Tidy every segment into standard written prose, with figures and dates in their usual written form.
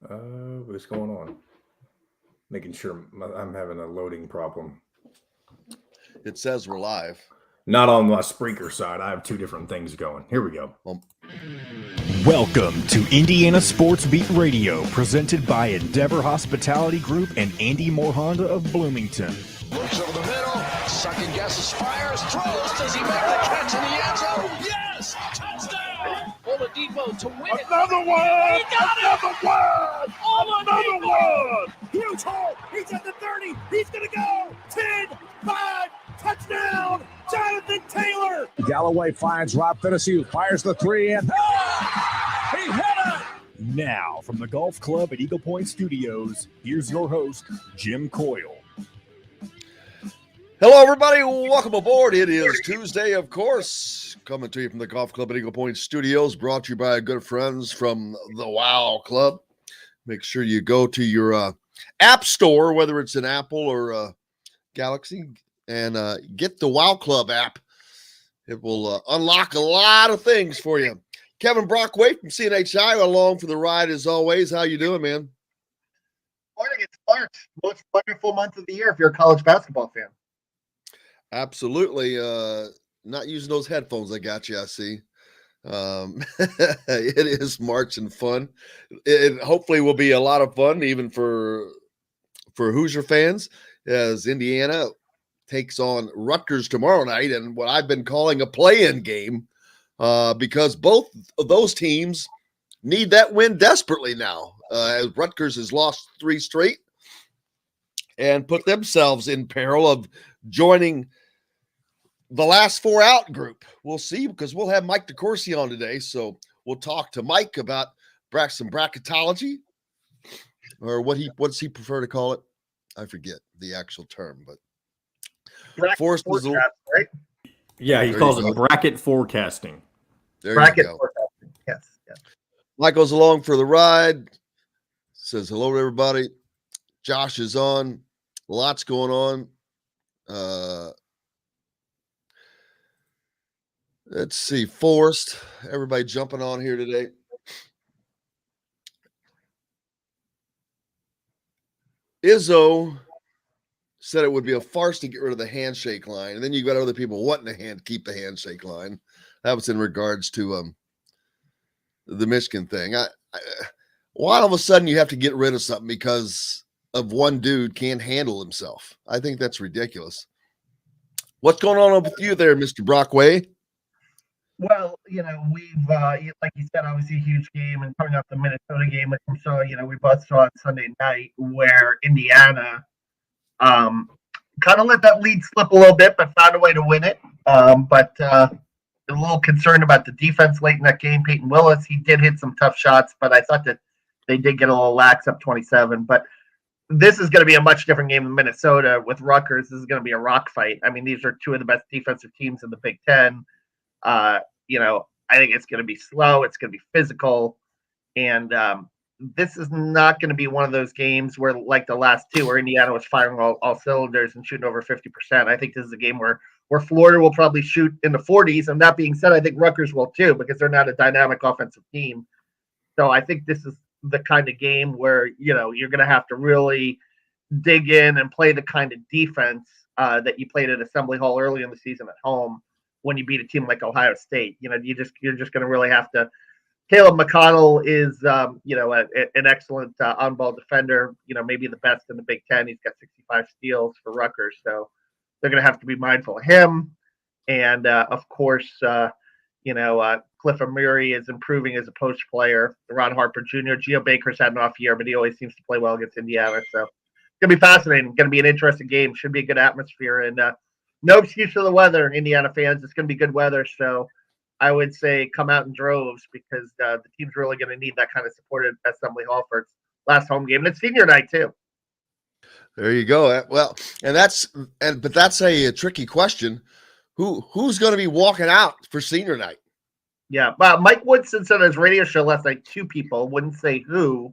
What's going on? Making sure I'm having a loading problem. It says we're live. Not on my Spreaker side. I have two different things going. Here we go. Welcome to Indiana Sports Beat Radio, presented by Endeavor Hospitality Group and Andy Moore Honda of Bloomington. Looks over the middle, second guesses, fires, throws. Does he make the catch in the end zone? Yes! Touchdown! Oladipo to win it. Another one! He got Another it! one! Oladipo! Another one! Huge hole. He's at the 30. He's going to go. 10, 5, touchdown. Jonathan Taylor. Galloway finds Rob Finnessy, who fires the three, and He hit it. Now, from the Golf Club at Eagle Point Studios, here's your host, Jim Coyle. Hello, everybody. Welcome aboard. It is Tuesday, of course, coming to you from the Golf Club at Eagle Point Studios, brought to you by our good friends from the Wow Club. Make sure you go to your app store, whether it's an Apple or Galaxy, and get the Wow Club app. It will unlock a lot of things for you. Kevin Brockway from CNHI along for the ride as always. How you doing, man? Morning, it's March. Most wonderful month of the year if you're a college basketball fan. Absolutely. Not using those headphones I got you, I see. It is March and fun. It hopefully will be a lot of fun even for Hoosier fans as Indiana takes on Rutgers tomorrow night and what I've been calling a play-in game because both of those teams need that win desperately now. As Rutgers has lost 3 straight and put themselves in peril of joining the last 4 out group. We'll see because we'll have Mike DeCourcy on today. So we'll talk to Mike about some bracketology or what's he prefer to call it? I forget the actual term, but Bracket forecast, right? Yeah, he calls it bracket forecasting. There Bracket you go. forecasting. Yes. Mike goes along for the ride. Says hello to everybody. Josh is on. Lots going on. Let's see. Forrest. Everybody jumping on here today. Izzo said it would be a farce to get rid of the handshake line. And then you got other people wanting to keep the handshake line. That was in regards to the Michigan thing. Why all of a sudden you have to get rid of something because of one dude can't handle himself? I think that's ridiculous. What's going on with you there, Mr. Brockway? Well, we've, like you said, obviously a huge game, and coming up the Minnesota game, which we saw, we both saw on Sunday night, where Indiana kind of let that lead slip a little bit, but found a way to win it. But a little concerned about the defense late in that game. Peyton Willis, he did hit some tough shots, but I thought that they did get a little lax up 27. But this is going to be a much different game than Minnesota with Rutgers. This is going to be a rock fight. I mean, these are two of the best defensive teams in the Big Ten. I think it's going to be slow. It's going to be physical. And this is not going to be one of those games where, like the last two, where Indiana was firing all cylinders and shooting over 50%. I think this is a game where Florida will probably shoot in the 40s. And that being said, I think Rutgers will too, because they're not a dynamic offensive team. So I think this is the kind of game where, you're going to have to really dig in and play the kind of defense that you played at Assembly Hall early in the season at home when you beat a team like Ohio State. You're just going to really have to. Caleb McConnell is, an excellent on-ball defender, maybe the best in the Big Ten. He's got 65 steals for Rutgers. So they're going to have to be mindful of him. And, of course, Cliff Murray is improving as a post player. Ron Harper Jr., Geo Baker's had an off year, but he always seems to play well against Indiana. So it's going to be fascinating. Going to be an interesting game. Should be a good atmosphere. And no excuse for the weather, Indiana fans. It's going to be good weather. So I would say come out in droves because the team's really going to need that kind of support at Assembly Hall for its last home game. And it's senior night, too. There you go. Well, but that's a tricky question. Who's going to be walking out for senior night? Yeah, Mike Woodson said on his radio show last night, 2 people, wouldn't say who,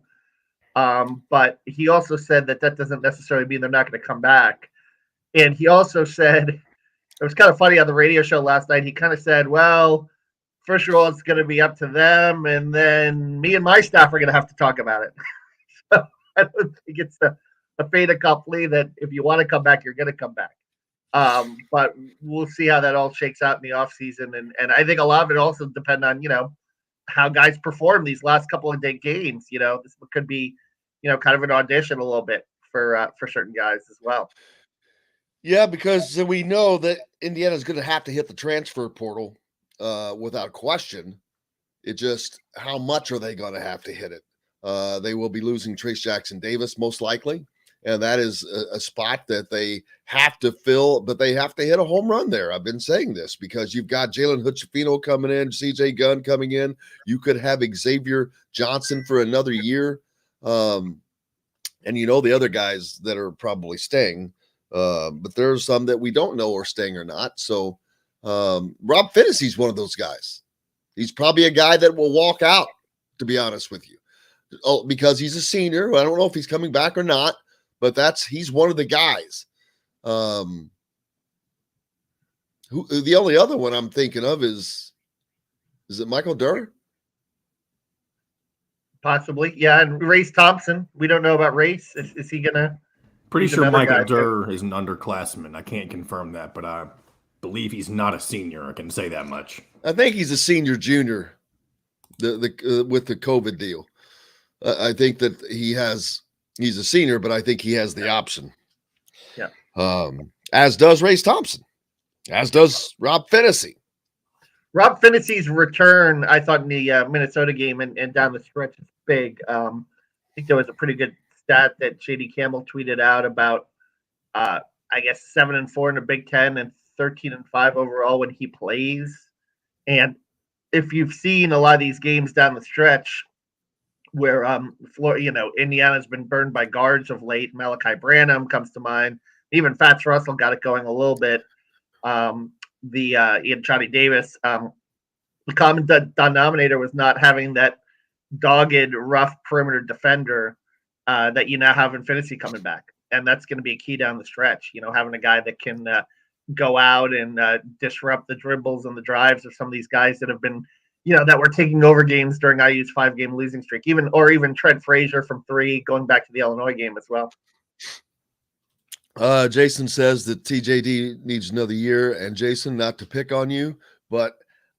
but he also said that doesn't necessarily mean they're not going to come back. And he also said, it was kind of funny on the radio show last night, he kind of said, well, first of all, it's going to be up to them, and then me and my staff are going to have to talk about it. I don't think it's a fait accompli that if you want to come back, you're going to come back. But we'll see how that all shakes out in the offseason. And I think a lot of it also depend on, how guys perform these last couple of day games. This could be, kind of an audition a little bit for certain guys as well. Yeah, because we know that Indiana's going to have to hit the transfer portal without question. It just, how much are they going to have to hit it? They will be losing Trace Jackson Davis most likely, and that is a spot that they have to fill, but they have to hit a home run there. I've been saying this because you've got Jalen Hutchefino coming in, CJ Gunn coming in. You could have Xavier Johnson for another year. And the other guys that are probably staying, but there's some that we don't know are staying or not. So Rob Finney's one of those guys. He's probably a guy that will walk out, to be honest with you. Because he's a senior. I don't know if he's coming back or not, but he's one of the guys. The only other one I'm thinking of is it Michael Durr? Possibly. Yeah. And Race Thompson. We don't know about Race. Is he going to? Pretty sure Michael Durr is an underclassman. I can't confirm that, but I believe he's not a senior. I can say that much. I think he's a senior junior with the COVID deal. I think that he's a senior, but I think he has the option. Yeah. As does Race Thompson, as does Rob Finney. Rob Finney's return, I thought, in the Minnesota game and down the stretch is big. I think there was a pretty good stat that J.D. Campbell tweeted out about, 7-4 in the Big Ten and 13-5 overall when he plays. And if you've seen a lot of these games down the stretch where Indiana's been burned by guards of late, Malachi Branham comes to mind. Even Fats Russell got it going a little bit. Johnny Davis. The common denominator was not having that dogged, rough perimeter defender that you now have in Finney coming back. And that's going to be a key down the stretch, having a guy that can go out and disrupt the dribbles and the drives of some of these guys that have been, that were taking over games during IU's 5-game losing streak, even Trent Frazier from 3, going back to the Illinois game as well. Jason says that TJD needs another year, and Jason, not to pick on you, but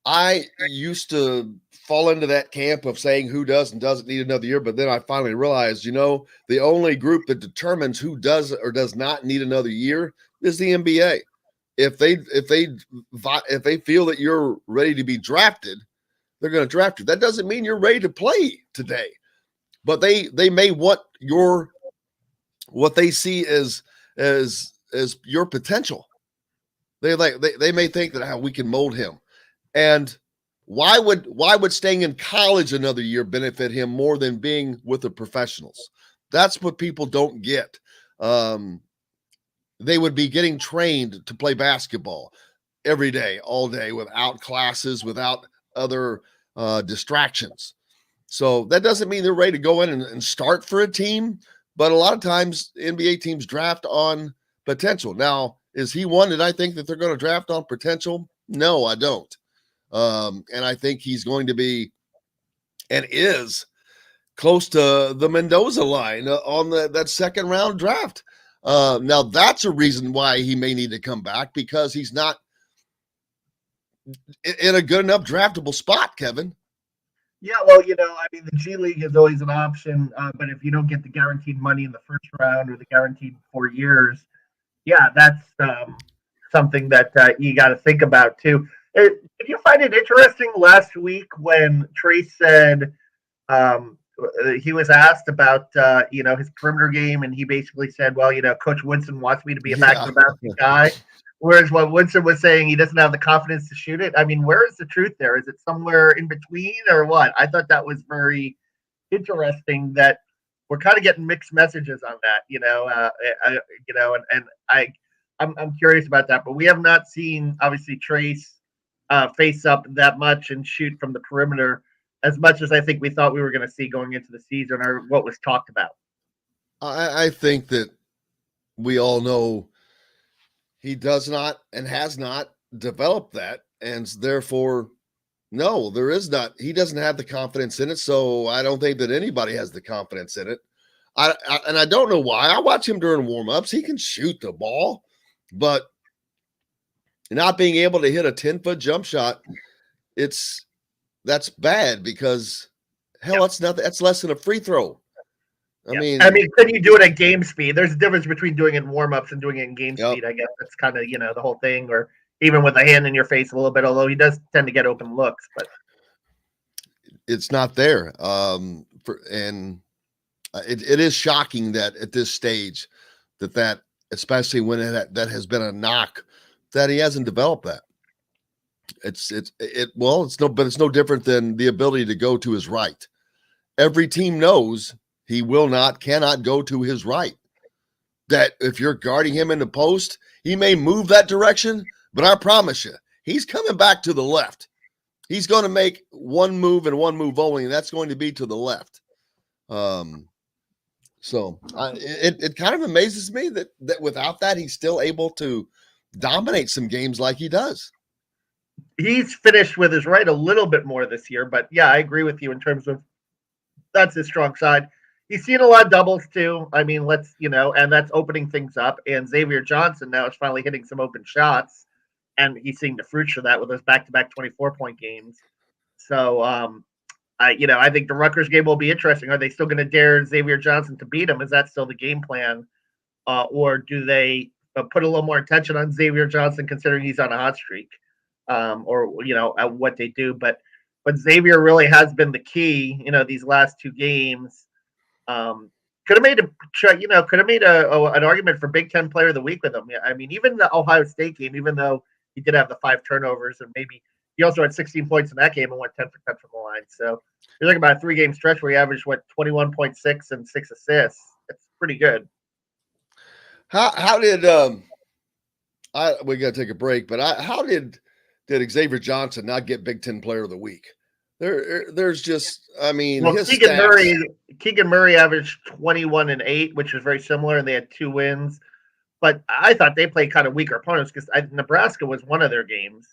I used to fall into that camp of saying who does and doesn't need another year. But then I finally realized, the only group that determines who does or does not need another year is the NBA. If they feel that you're ready to be drafted, they're going to draft you. That doesn't mean you're ready to play today, but they may want what they see as your potential. They may think that how we can mold him. And why would staying in college another year benefit him more than being with the professionals? That's what people don't get. They would be getting trained to play basketball every day, all day, without classes, without other distractions. So that doesn't mean they're ready to go in and start for a team. But a lot of times NBA teams draft on potential. Now, is he one that I think that they're going to draft on potential? No, I don't. And I think he's going to be and is close to the Mendoza line on that second round draft. Now, that's a reason why he may need to come back, because he's not in a good enough draftable spot, Kevin. Yeah, well, the G League is always an option, but if you don't get the guaranteed money in the first round or the guaranteed 4 years, yeah, that's something that you got to think about too. Did you find it interesting last week when Trace said he was asked about his perimeter game, and he basically said, well, Coach Woodson wants me to be a back-to-the basket guy. Whereas what Woodson was saying, he doesn't have the confidence to shoot it. I mean, where is the truth there? Is it somewhere in between or what? I thought that was very interesting that we're kind of getting mixed messages on that, I'm curious about that. But we have not seen, obviously, Trace face up that much and shoot from the perimeter as much as I think we thought we were going to see going into the season, or what was talked about. I think that we all know he does not and has not developed that. And therefore, no, there is not. He doesn't have the confidence in it. So I don't think that anybody has the confidence in it. And I don't know why. I watch him during warm-ups. He can shoot the ball, but not being able to hit a 10-foot jump shot, that's bad because hell, that's nothing. That's less than a free throw. I mean, can you do it at game speed? There's a difference between doing it in warm-ups and doing it in game speed. I guess that's kind of, the whole thing, or even with a hand in your face a little bit, although he does tend to get open looks, but it's not there. It is shocking that at this stage that especially when that has been a knock, that he hasn't developed that. It's no different than the ability to go to his right. Every team knows he cannot go to his right. That if you're guarding him in the post, he may move that direction, but I promise you, he's coming back to the left. He's going to make one move and one move only, and that's going to be to the left. So it kind of amazes me that without that, he's still able to dominate some games like he does. He's finished with his right a little bit more this year, but yeah, I agree with you in terms of that's his strong side. He's seen a lot of doubles too. I mean, and that's opening things up. And Xavier Johnson now is finally hitting some open shots, and he's seeing the fruits of that with those back-to-back 24-point games. So, I think the Rutgers game will be interesting. Are they still going to dare Xavier Johnson to beat him? Is that still the game plan? Or do they put a little more attention on Xavier Johnson considering he's on a hot streak? At what they do. But Xavier really has been the key, these last two games. Could have made an argument for Big Ten Player of the Week with him. I mean, even the Ohio State game, even though he did have the 5 turnovers and maybe he also had 16 points in that game and went 10 for 10 from the line. So you're talking about a 3-game stretch where he averaged 21.6 and 6 assists. It's pretty good. How did we got to take a break, but how did Xavier Johnson not get Big Ten Player of the Week? There's just, his Keegan Murray averaged 21 and 8, which is very similar, and they had 2 wins. But I thought they played kind of weaker opponents because Nebraska was one of their games.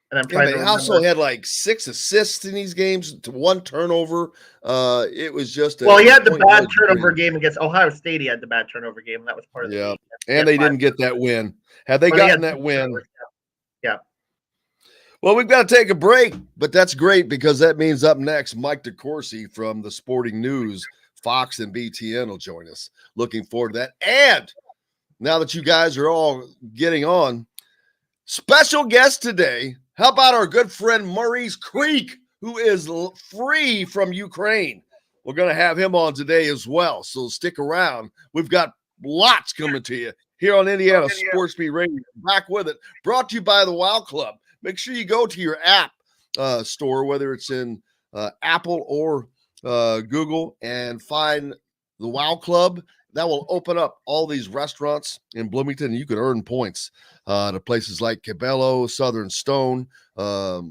And I'm trying to remember. He also had like 6 assists in these games to 1 turnover. It was just he had the bad turnover game against Ohio State. He had the bad turnover game, and that was part of the game. And they didn't get that win. Had they gotten that win, yeah. Well, we've got to take a break, but that's great because that means up next, Mike DeCourcy from the Sporting News, Fox and BTN will join us. Looking forward to that. And now that you guys are all getting on, special guest today. How about our good friend Maurice Creek, who is free from Ukraine? We're going to have him on today as well, so stick around. We've got lots coming to you here on Indiana Sports Beat Radio. Back with it. Brought to you by the Wow Club. Make sure you go to your app store, whether it's in Apple or Google, and find the Wow Club. That will open up all these restaurants in Bloomington, and you can earn points to places like Cabello, Southern Stone, all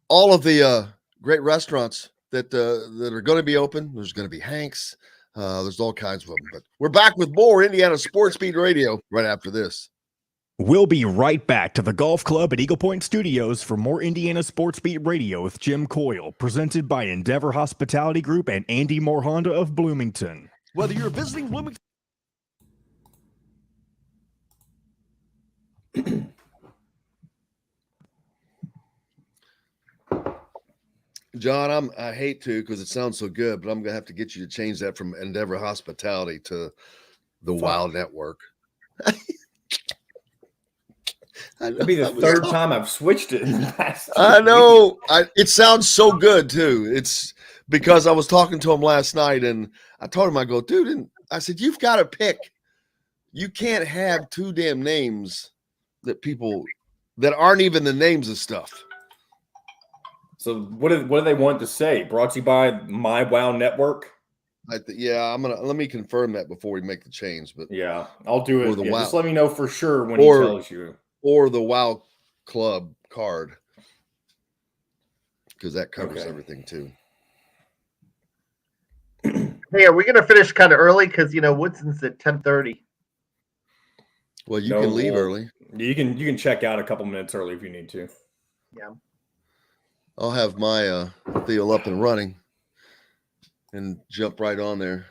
of the great restaurants that are going to be open. There's going to be Hank's. There's all kinds of them. But we're back with more Indiana Sports Beat Radio right after this. We'll be right back to the Golf Club at Eagle Point Studios for more Indiana Sports Beat Radio with Jim Coyle, presented by Endeavor Hospitality Group and Andy Moore Honda of Bloomington. Whether you're visiting Bloomington, John, I hate to because it sounds so good, but I'm gonna have to get you to change that from Endeavor Hospitality to the Wild Network. That'd be the third time I've switched it in the past. I know. It sounds so good too. It's because I was talking to him last night, and I told him, I go, dude, and I said, you've got to pick. You can't have 2 damn names that aren't even the names of stuff. So what do they want to say? Brought to you by My Wow Network. Let me confirm that before we make the change. But yeah, I'll do it. Wow. Just let me know for sure when he tells you. Or the Wow Club card, because that covers everything too. Hey, are we going to finish kind of early? Because Woodson's at 10:30. Well, you can leave early. You can check out a couple minutes early if you need to. Yeah. I'll have my deal up and running. and jump right on there.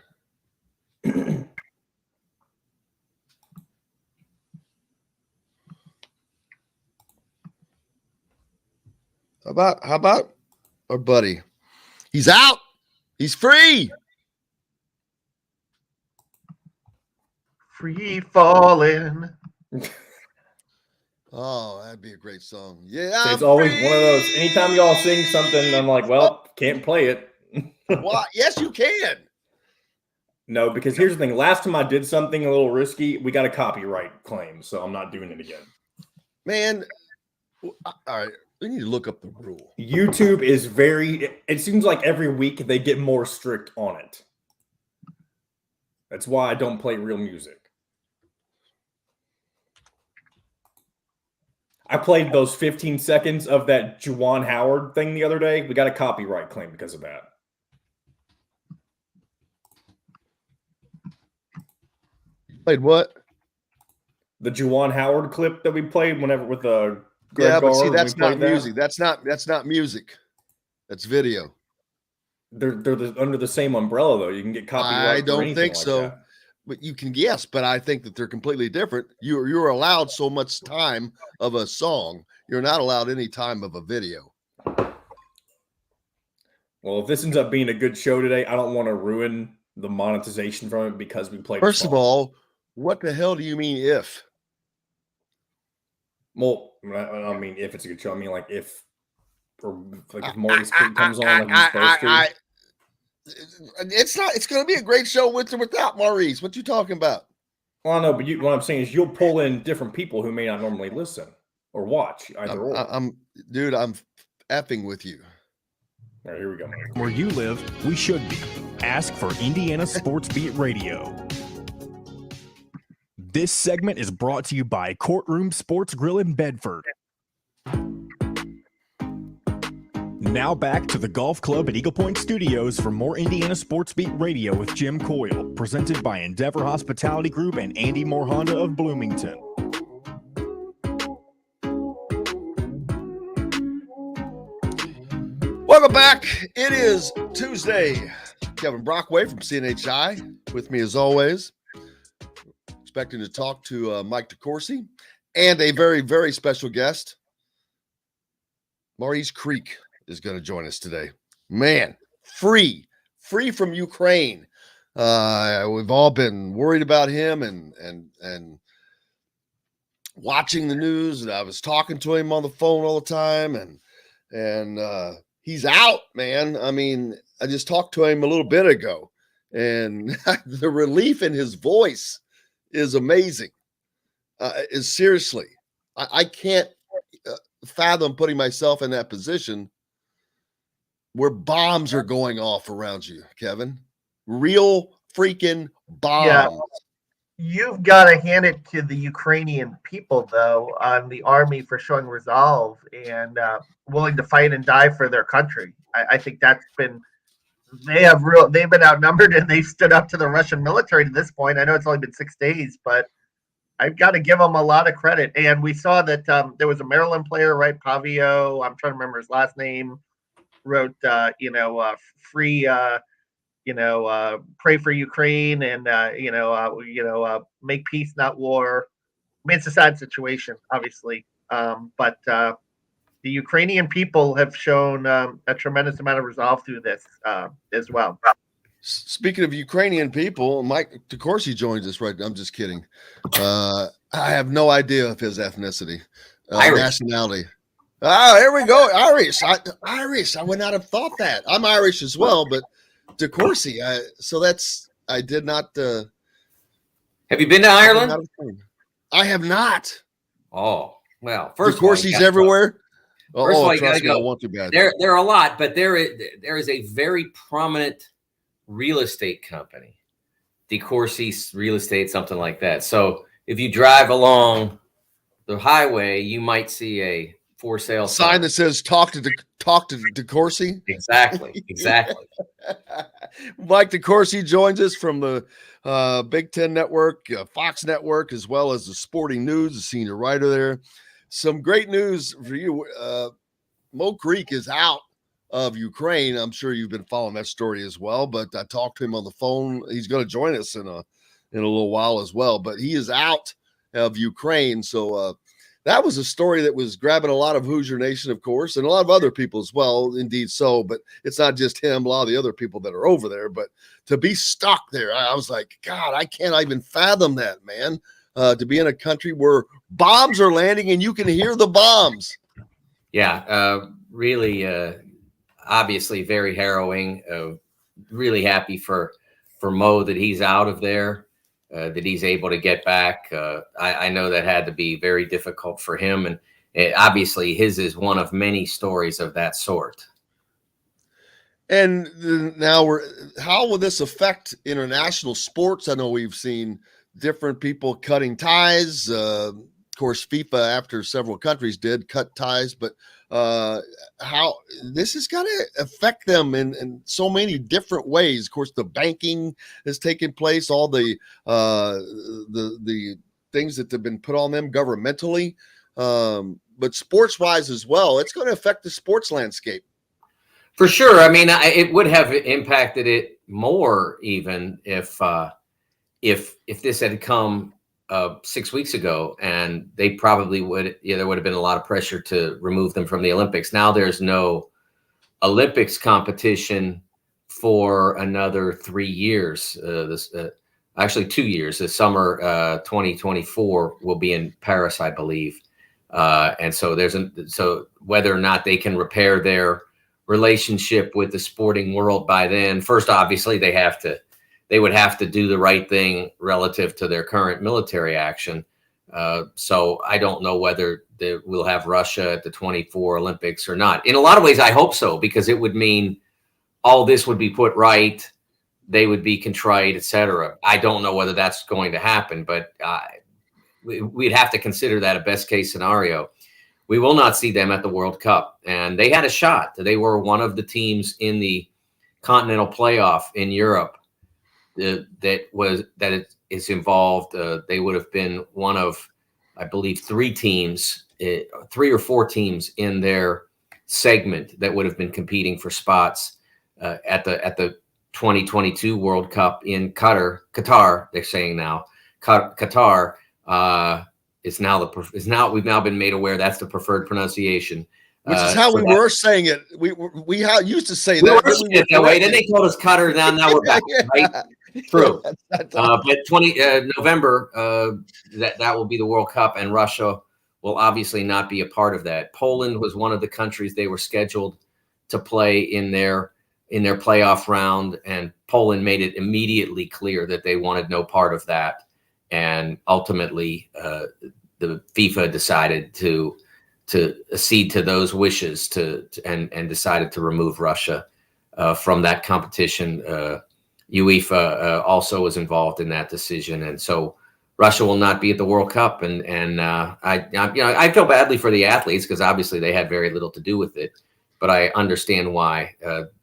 How about our buddy? He's out. He's free. Free falling. Oh, that'd be a great song. Yeah, So it's always one of those. Anytime y'all sing something, I'm like, well, can't play it. Why? Yes, you can. No, because here's the thing. Last time I did something a little risky, we got a copyright claim, so I'm not doing it again. Man, all right. We need to look up the rule. YouTube is it seems like every week they get more strict on it. That's why I don't play real music. I played those 15 seconds of that Juwan Howard thing the other day. We got a copyright claim because of that. Played what? The Juwan Howard clip that we played whenever with the yeah, but see, that's not music. That's not music. That's video. They're under the same umbrella though. You can get copyright. I don't think so. That. But you can guess, but I think that they're completely different. You're allowed so much time of a song. You're not allowed any time of a video. Well, if this ends up being a good show today, I don't want to ruin the monetization from it because we played. First of all, what the hell do you mean if? Well, I don't mean if it's a good show. I mean like if Maurice comes on like he's supposed to. It's not. It's going to be a great show with or without Maurice. What you talking about? Well, I know, but what I'm saying is you'll pull in different people who may not normally listen or watch either or. I'm effing with you. All right, here we go. Where you live, we should be. Ask for Indiana Sports Beat Radio. This segment is brought to you by Courtroom Sports Grill in Bedford. Now back to the Golf Club at Eagle Point Studios for more Indiana Sports Beat Radio with Jim Coyle, presented by Endeavor Hospitality Group and Andy Moore Honda of Bloomington. Welcome back. It is Tuesday. Kevin Brockway from CNHI with me as always. Expecting to talk to Mike DeCourcy and a very, very special guest. Maurice Creek is going to join us today. Man, free from Ukraine. We've all been worried about him and watching the news. And I was talking to him on the phone all the time, and he's out, man. I mean, I just talked to him a little bit ago, and the relief in his voice is amazing. Is seriously, I can't fathom putting myself in that position where bombs are going off around you, Kevin. Real freaking bombs. Yeah. You've got to hand it to the Ukrainian people, though, on the army for showing resolve and willing to fight and die for their country. I think they've been outnumbered and they've stood up to the Russian military to this point. I know it's only been 6 days, but I've got to give them a lot of credit. And we saw that there was a Maryland player, right? Pavio, I'm trying to remember his last name, wrote, free, pray for Ukraine and, make peace, not war. I mean, it's a sad situation, obviously. But the Ukrainian people have shown a tremendous amount of resolve through this as well. Speaking of Ukrainian people, Mike DeCourcy joins us right now. I'm just kidding. I have no idea of his ethnicity, nationality. Oh, here we go. Irish. I would not have thought that. I'm Irish as well, but DeCourcy. I did not. Have you been to Ireland? I have not. Oh, well, first DeCourcy's everywhere. First of all, you gotta go. I want to bad. There are a lot, but there is a very prominent real estate company, DeCourcy Real Estate, something like that. So if you drive along the highway, you might see a for sale sign that says "Talk to DeCourcy." Exactly. Mike DeCourcy joins us from the Big Ten Network, Fox Network, as well as the Sporting News, the senior writer there. Some great news for you. Mo Creek is out of Ukraine. I'm sure you've been following that story as well, but I talked to him on the phone. He's going to join us in a little while as well, but he is out of Ukraine. So that was a story that was grabbing a lot of Hoosier Nation, of course, and a lot of other people as well. Indeed so, but it's not just him, a lot of the other people that are over there, but to be stuck there, I was like, God, I can't even fathom that, man. To be in a country where bombs are landing and you can hear the bombs. Yeah, really, obviously very harrowing. Really happy for Mo that he's out of there, that he's able to get back. I know that had to be very difficult for him, and obviously his is one of many stories of that sort. And now how will this affect international sports? I know we've seen different people cutting ties. Of course, FIFA, after several countries did cut ties, but how this is going to affect them in so many different ways. Of course, the banking has taken place, all the things that have been put on them governmentally, but sports wise as well. It's going to affect the sports landscape. For sure. I mean, it would have impacted it more even if this had come 6 weeks ago, and they probably would. Yeah, there would have been a lot of pressure to remove them from the Olympics. Now there's no Olympics competition for another 3 years. Actually 2 years. The summer 2024 will be in Paris, I believe. And so so whether or not they can repair their relationship with the sporting world by then, first, obviously they would have to do the right thing relative to their current military action. So I don't know whether we'll have Russia at the 24 Olympics or not. In a lot of ways, I hope so, because it would mean all this would be put right. They would be contrite, etc. I don't know whether that's going to happen, but we'd have to consider that a best case scenario. We will not see them at the World Cup, and they had a shot. They were one of the teams in the continental playoff in Europe that is involved. They would have been one of, I believe, 3 or 4 teams in their segment that would have been competing for spots at the 2022 World Cup in Qatar. They're saying now Qatar. We've now been made aware that's the preferred pronunciation. Which is how we were saying it. We used to say we that. Were saying it that way. Then they told us Qatar. Now we're back. Yeah. Right? True. But November, that will be the World Cup, and Russia will obviously not be a part of that. Poland was one of the countries they were scheduled to play in their playoff round, and Poland made it immediately clear that they wanted no part of that. And ultimately, the FIFA decided to accede to those wishes and decided to remove Russia from that competition. UEFA also was involved in that decision, and so Russia will not be at the World Cup. And I feel badly for the athletes, because obviously they had very little to do with it, but I understand why.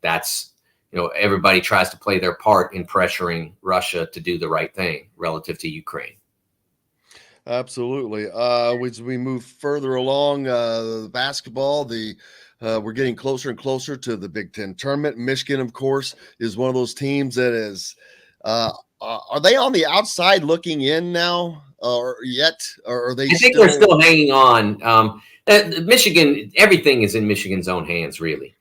That's everybody tries to play their part in pressuring Russia to do the right thing relative to Ukraine. Absolutely. As we move further along, basketball, we're getting closer and closer to the Big Ten tournament. Michigan, of course, is one of those teams that is. Are they on the outside looking in now, or yet? Or are they? I think they're still hanging on. Michigan, everything is in Michigan's own hands, really.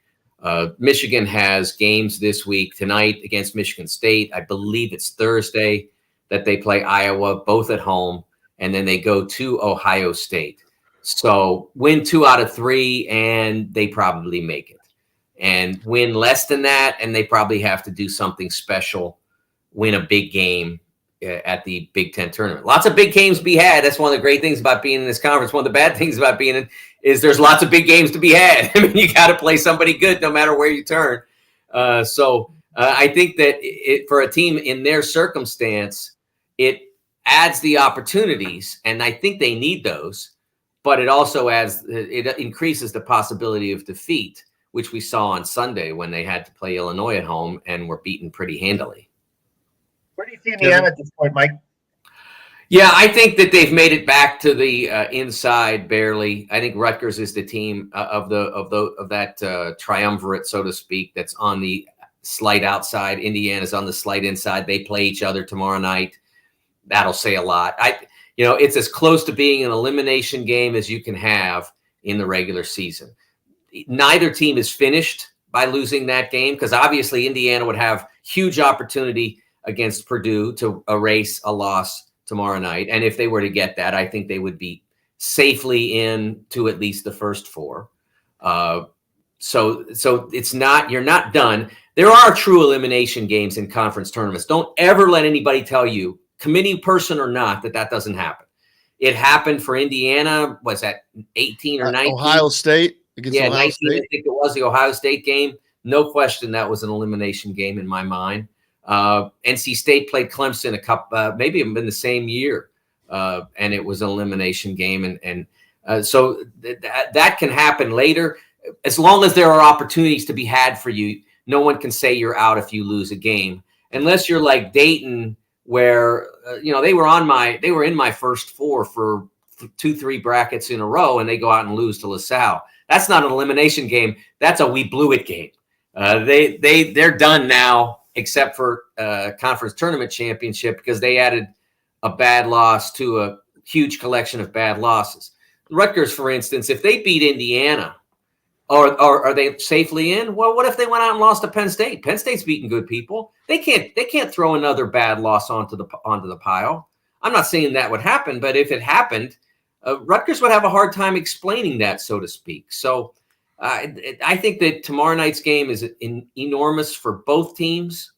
Michigan has games this week, tonight against Michigan State. I believe it's Thursday that they play Iowa, both at home, and then they go to Ohio State. So win 2 out of 3, and they probably make it. And win less than that, and they probably have to do something special, win a big game at the Big Ten tournament. Lots of big games to be had. That's one of the great things about being in this conference. One of the bad things about being in is there's lots of big games to be had. I mean, you got to play somebody good no matter where you turn. So I think that for a team in their circumstance, it adds the opportunities, and I think they need those. But it also it increases the possibility of defeat, which we saw on Sunday when they had to play Illinois at home and were beaten pretty handily. Where do you see Indiana at this point, Mike? Yeah, I think that they've made it back to the inside barely. I think Rutgers is the team of that triumvirate, so to speak, that's on the slight outside. Indiana's on the slight inside. They play each other tomorrow night. That'll say a lot. It's as close to being an elimination game as you can have in the regular season. Neither team is finished by losing that game because obviously Indiana would have huge opportunity against Purdue to erase a loss tomorrow night. And if they were to get that, I think they would be safely in to at least the first four. So you're not done. There are true elimination games in conference tournaments. Don't ever let anybody tell you, committee person or not, that doesn't happen. It happened for Indiana. Was that 18 or 19? Ohio State against Ohio 19, State. I think it was the Ohio State game. No question that was an elimination game in my mind. NC State played Clemson maybe in the same year, and it was an elimination game. So that can happen later. As long as there are opportunities to be had for you, no one can say you're out if you lose a game. Unless you're like Dayton, where they were in my first four for 2-3 brackets in a row, and they go out and lose to LaSalle. That's not an elimination game. That's a we blew it game. They're done now, except for conference tournament championship, because they added a bad loss to a huge collection of bad losses. Rutgers, for instance, if they beat Indiana, or are they safely in? Well, what if they went out and lost to Penn State? Penn State's beating good people. They can't throw another bad loss onto the pile. I'm not saying that would happen, but if it happened, Rutgers would have a hard time explaining that, so to speak. So I think that tomorrow night's game is enormous for both teams.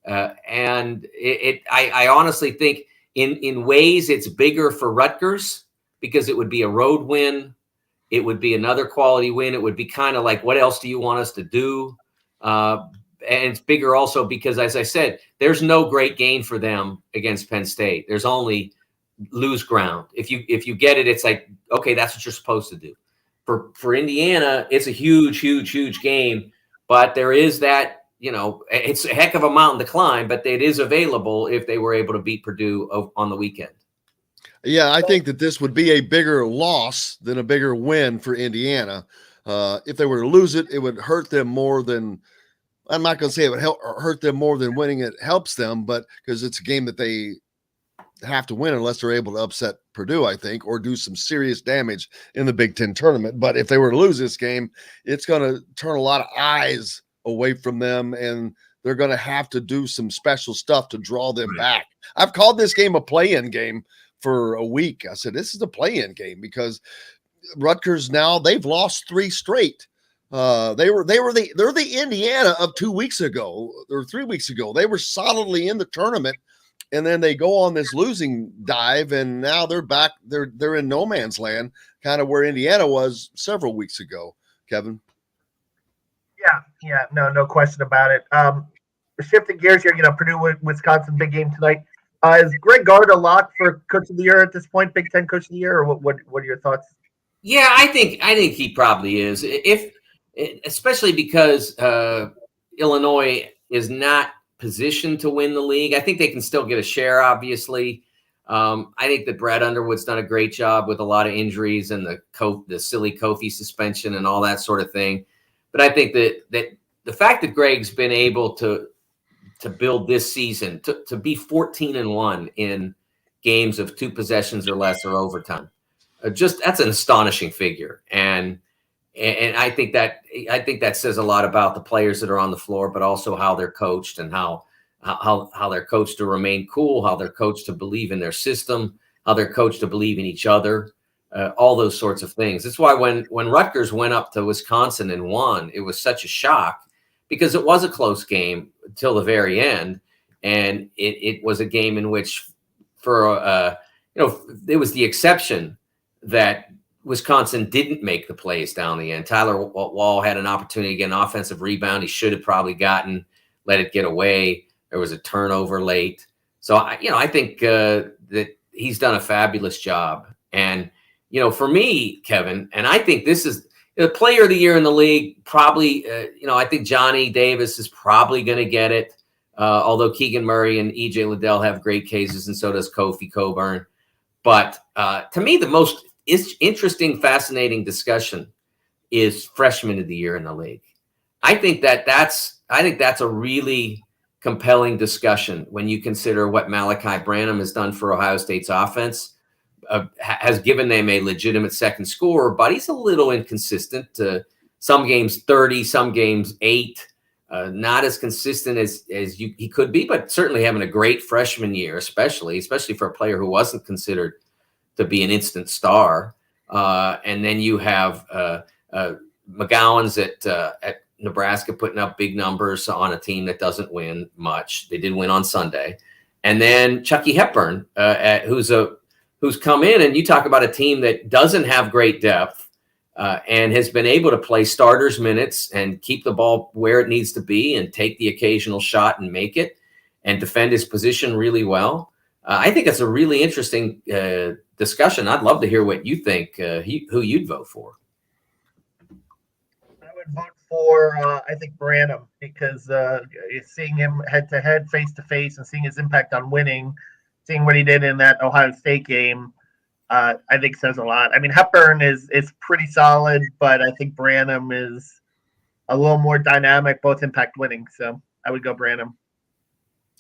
And I honestly think in ways it's bigger for Rutgers because it would be a road win. It would be another quality win. It would be kind of like, what else do you want us to do? And it's bigger also because, as I said, there's no great gain for them against Penn State. There's only lose ground. If you get it, it's like, okay, that's what you're supposed to do. For Indiana, it's a huge, huge, huge game. But there is that, it's a heck of a mountain to climb, but it is available if they were able to beat Purdue on the weekend. Yeah, I think that this would be a bigger loss than a bigger win for Indiana. If they were to lose it, it would hurt them more than – I'm not going to say it would hurt them more than winning it helps them, but because it's a game that they have to win unless they're able to upset Purdue, I think, or do some serious damage in the Big Ten tournament. But if they were to lose this game, it's going to turn a lot of eyes away from them, and they're going to have to do some special stuff to draw them back. I've called this game a play-in game for a week. I said, this is a play-in game because Rutgers now, they've lost 3 straight. They're the Indiana of 2 weeks ago or 3 weeks ago. They were solidly in the tournament, and then they go on this losing dive, and now they're back. They're in no man's land, kind of where Indiana was several weeks ago. Kevin? Yeah, no question about it. Shifting gears here, Purdue, Wisconsin, big game tonight. Is Greg Gard a lock for Coach of the Year at this point, Big Ten Coach of the Year, or what are your thoughts? Yeah, I think he probably is. Especially because Illinois is not positioned to win the league. I think they can still get a share, obviously. I think that Brad Underwood's done a great job with a lot of injuries and the silly Kofi suspension and all that sort of thing. But I think that the fact that Greg's been able to build this season to be 14-1 in games of 2 possessions or less or overtime, that's an astonishing figure. And I think that says a lot about the players that are on the floor, but also how they're coached and how they're coached to remain cool, how they're coached to believe in their system, how they're coached to believe in each other, all those sorts of things. That's why when Rutgers went up to Wisconsin and won, it was such a shock because it was a close game till the very end. And it was a game in which it was the exception that Wisconsin didn't make the plays down the end. Tyler Wall had an opportunity to get an offensive rebound. He should have probably let it get away. There was a turnover late. So, I think that he's done a fabulous job. And, for me, Kevin, and I think this is the player of the year in the league, probably, I think Johnny Davis is probably going to get it. Although Keegan Murray and EJ Liddell have great cases, and so does Kofi Coburn. But to me, the most interesting, fascinating discussion is freshman of the year in the league. I think that's a really compelling discussion when you consider what Malachi Branham has done for Ohio State's offense. Has given them a legitimate second scorer, but he's a little inconsistent. Some games 30, some games 8. Not as consistent as he could be, but certainly having a great freshman year, especially for a player who wasn't considered to be an instant star. And then you have McGowan's at Nebraska putting up big numbers on a team that doesn't win much. They did win on Sunday. And then Chucky Hepburn, who's come in, and you talk about a team that doesn't have great depth and has been able to play starters minutes and keep the ball where it needs to be and take the occasional shot and make it and defend his position really well. I think it's a really interesting discussion. I'd love to hear what you think, who you'd vote for. I would vote for, I think, Branham, because seeing him head-to-head, face-to-face, and seeing his impact on winning, seeing what he did in that Ohio State game, I think says a lot. I mean, Hepburn is pretty solid, but I think Branham is a little more dynamic, both impact winning. So I would go Branham.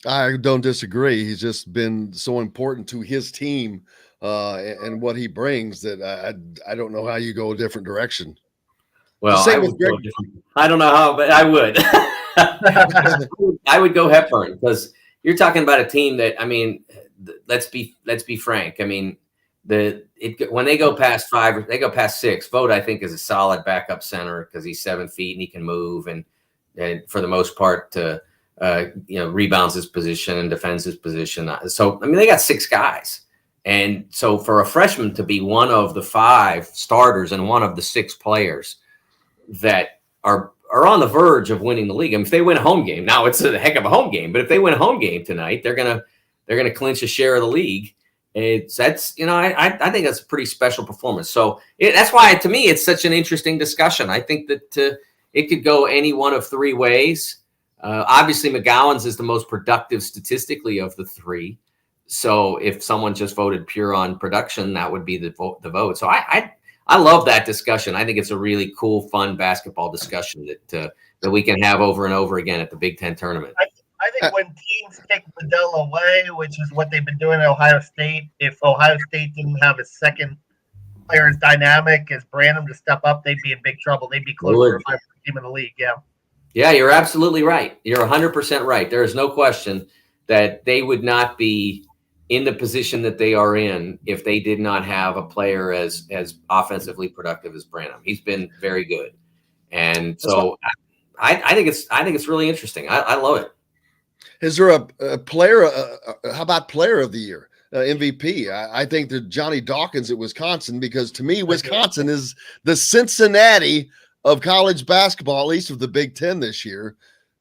I don't disagree. He's just been so important to his team and what he brings that I don't know how you go a different direction. Well, I don't know how, but I would. I would go Hepburn, because you're talking about a team that, I mean, let's be frank. I mean, when they go past 5, they go past 6. Vogt, I think, is a solid backup center because he's 7 feet and he can move, and for the most part, rebounds his position and defends his position. So, I mean, they got 6 guys. And so for a freshman to be one of the 5 starters and one of the 6 players that are on the verge of winning the league. I mean, if they win a home game, now it's a heck of a home game, but if they win a home game tonight, they're gonna clinch a share of the league. I think that's a pretty special performance. So that's why, to me, it's such an interesting discussion. I think that it could go any one of 3 ways. Obviously, McGowan's is the most productive statistically of the 3. So if someone just voted pure on production, that would be the vote. So I love that discussion. I think it's a really cool, fun basketball discussion that we can have over and over again at the Big Ten tournament. I think when teams take Liddell away, which is what they've been doing at Ohio State, if Ohio State didn't have a second player as dynamic as Branham to step up, they'd be in big trouble. They'd be closer to a 5 team in the league. Yeah. Yeah, you're absolutely right. You're 100% right. There is no question that they would not be in the position that they are in if they did not have a player as offensively productive as Branham. He's been very good. And so I think it's really interesting. I love it. Is there a player? How about player of the year, MVP? I think that Johnny Dawkins at Wisconsin, because to me, Wisconsin is the Cincinnati of college basketball, at least of the Big Ten this year.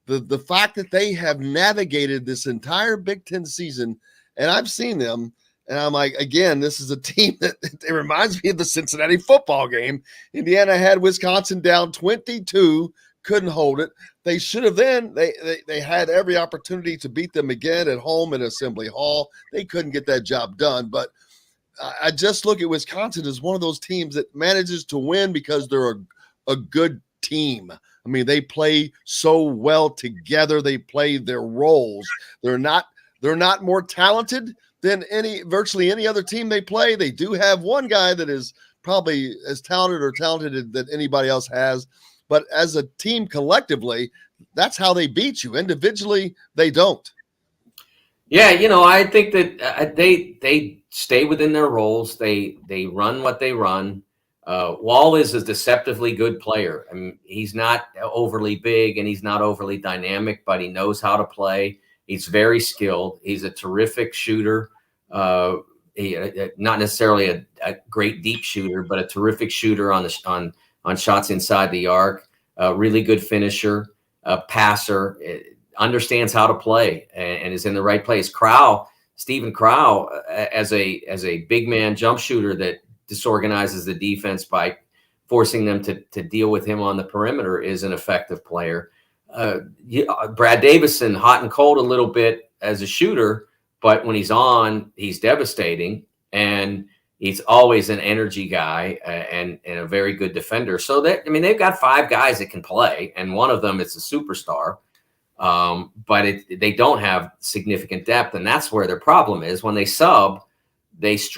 The fact that they have navigated this entire Big Ten season, and I've seen them, and I'm like, again, this is a team that it reminds me of the Cincinnati football game. Indiana had Wisconsin down 22, couldn't hold it. They should have then. They had every opportunity to beat them again at home at Assembly Hall. They couldn't get that job done. But I just look at Wisconsin as one of those teams that manages to win because they're a good team. I mean, they play so well together. They play their roles. They're not more talented than virtually any other team they play. They do have one guy that is probably as talented than anybody else has. But as a team collectively, that's how they beat you. Individually, they don't. Yeah, I think that they stay within their roles. They run what they run. Wall is a deceptively good player. I mean, he's not overly big and he's not overly dynamic, but he knows how to play. He's very skilled. He's a terrific shooter. Not necessarily a great deep shooter, but a terrific shooter on shots inside the arc. Really good finisher, passer, understands how to play and is in the right place. Stephen Crow, as a big man jump shooter that disorganizes the defense by forcing them to deal with him on the perimeter, is an effective player. Brad Davison, hot and cold a little bit as a shooter, but when he's on, he's devastating. and he's always an energy guy and a very good defender. So they've got 5 guys that can play, and one of them is a superstar. But they don't have significant depth, and that's where their problem is. When they sub,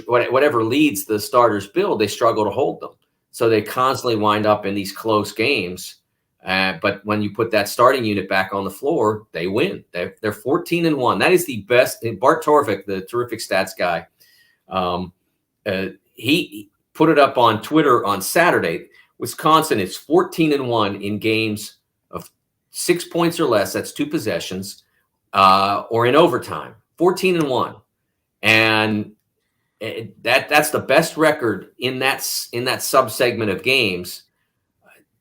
whatever leads the starters build, they struggle to hold them. So they constantly wind up in these close games. But when you put that starting unit back on the floor, they win. They're 14-1. That is the best. Bart Torvik, the terrific stats guy, he put it up on Twitter on Saturday. Wisconsin is 14-1 in games of 6 points or less. That's 2 possessions, or in overtime. 14-1, and that's the best record in that subsegment of games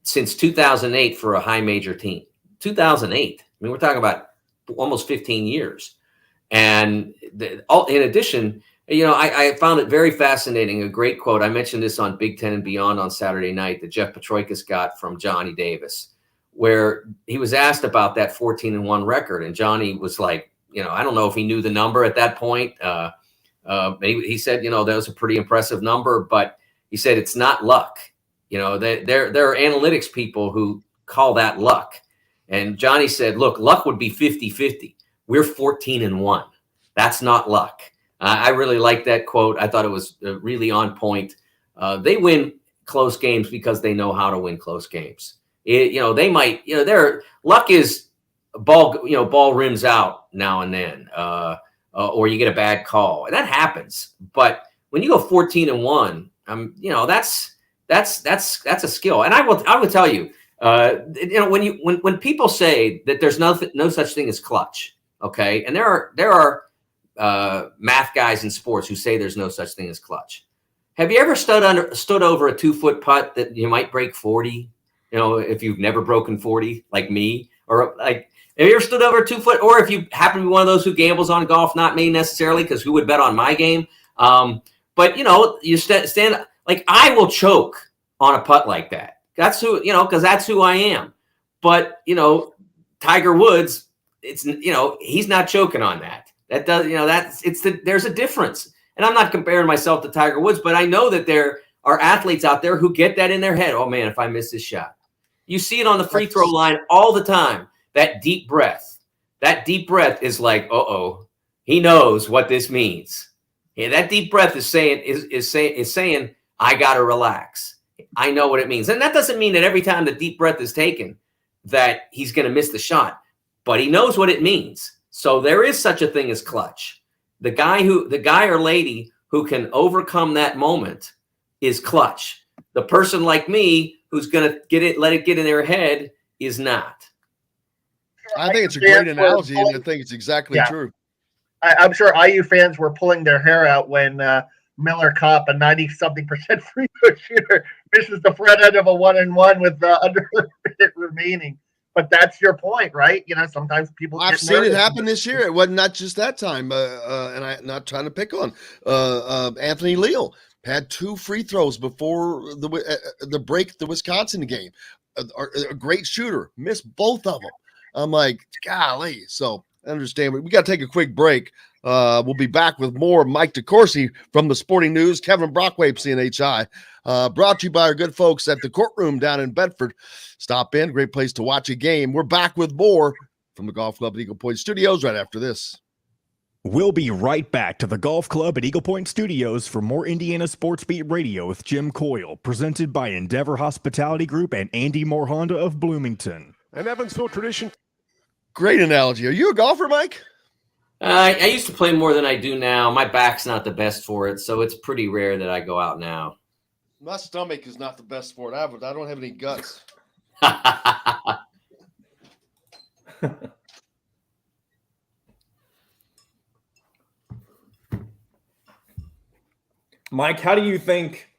since 2008 for a high major team. 2008. I mean, we're talking about almost 15 years. And in addition, I found it very fascinating. A great quote. I mentioned this on Big Ten and Beyond on Saturday night that Jeff Petroikas got from Johnny Davis, where he was asked about that 14-1 record. And Johnny was like, I don't know if he knew the number at that point. He said, that was a pretty impressive number, but he said, it's not luck. There are analytics people who call that luck. And Johnny said, look, luck would be 50-50. We're 14-1. That's not luck. I really like that quote. I thought it was really on point. They win close games because they know how to win close games. They might, their luck is ball rims out now and then, or you get a bad call, and that happens. But when you go 14-1, that's a skill. And I will tell you, when people say that there's no such thing as clutch, okay, and there are math guys in sports who say there's no such thing as clutch. Have you ever stood over a 2-foot putt that you might break 40? If you've never broken 40, like me, or like, have you ever stood over a 2-foot, or if you happen to be one of those who gambles on golf, not me necessarily, because who would bet on my game? But you stand, like, I will choke on a putt like that. That's who, because that's who I am. But, Tiger Woods, he's not choking on that. That does, there's a difference. And I'm not comparing myself to Tiger Woods, but I know that there are athletes out there who get that in their head. Oh man, if I miss this shot, you see it on the free throw line all the time. That deep breath is like, he knows what this means. Yeah, that deep breath is saying, I got to relax. I know what it means. And that doesn't mean that every time the deep breath is taken that he's going to miss the shot, but he knows what it means. So there is such a thing as clutch. The guy or lady who can overcome that moment is clutch. The person like me who's going to let it get in their head is not. I think it's a great analogy, and I think it's exactly true. I'm sure IU fans were pulling their hair out when Miller Kopp, a 90-something% free throw shooter, misses the front end of a 1-and-1 with under a minute remaining. But that's your point, right? Sometimes people. I've seen it happen this year. It wasn't not just that time, and I'm not trying to pick on Anthony Leal. Had 2 free throws before the break, the Wisconsin game. A great shooter, missed both of them. I'm like, golly. So I understand. We got to take a quick break. We'll be back with more Mike DeCourcy from the Sporting News, Kevin Brockway, CNHI. Brought to you by our good folks at the Courtroom down in Bedford. Stop in. Great place to watch a game. We're back with more from the Golf Club at Eagle Point Studios right after this. We'll be right back to the Golf Club at Eagle Point Studios for more Indiana Sports Beat Radio with Jim Coyle, presented by Endeavor Hospitality Group and Andy Moore Honda of Bloomington. An Evansville tradition. Great analogy. Are you a golfer, Mike? I used to play more than I do now. My back's not the best for it, so it's pretty rare that I go out now. My stomach is not the best for it. I don't have any guts. Mike, how do you think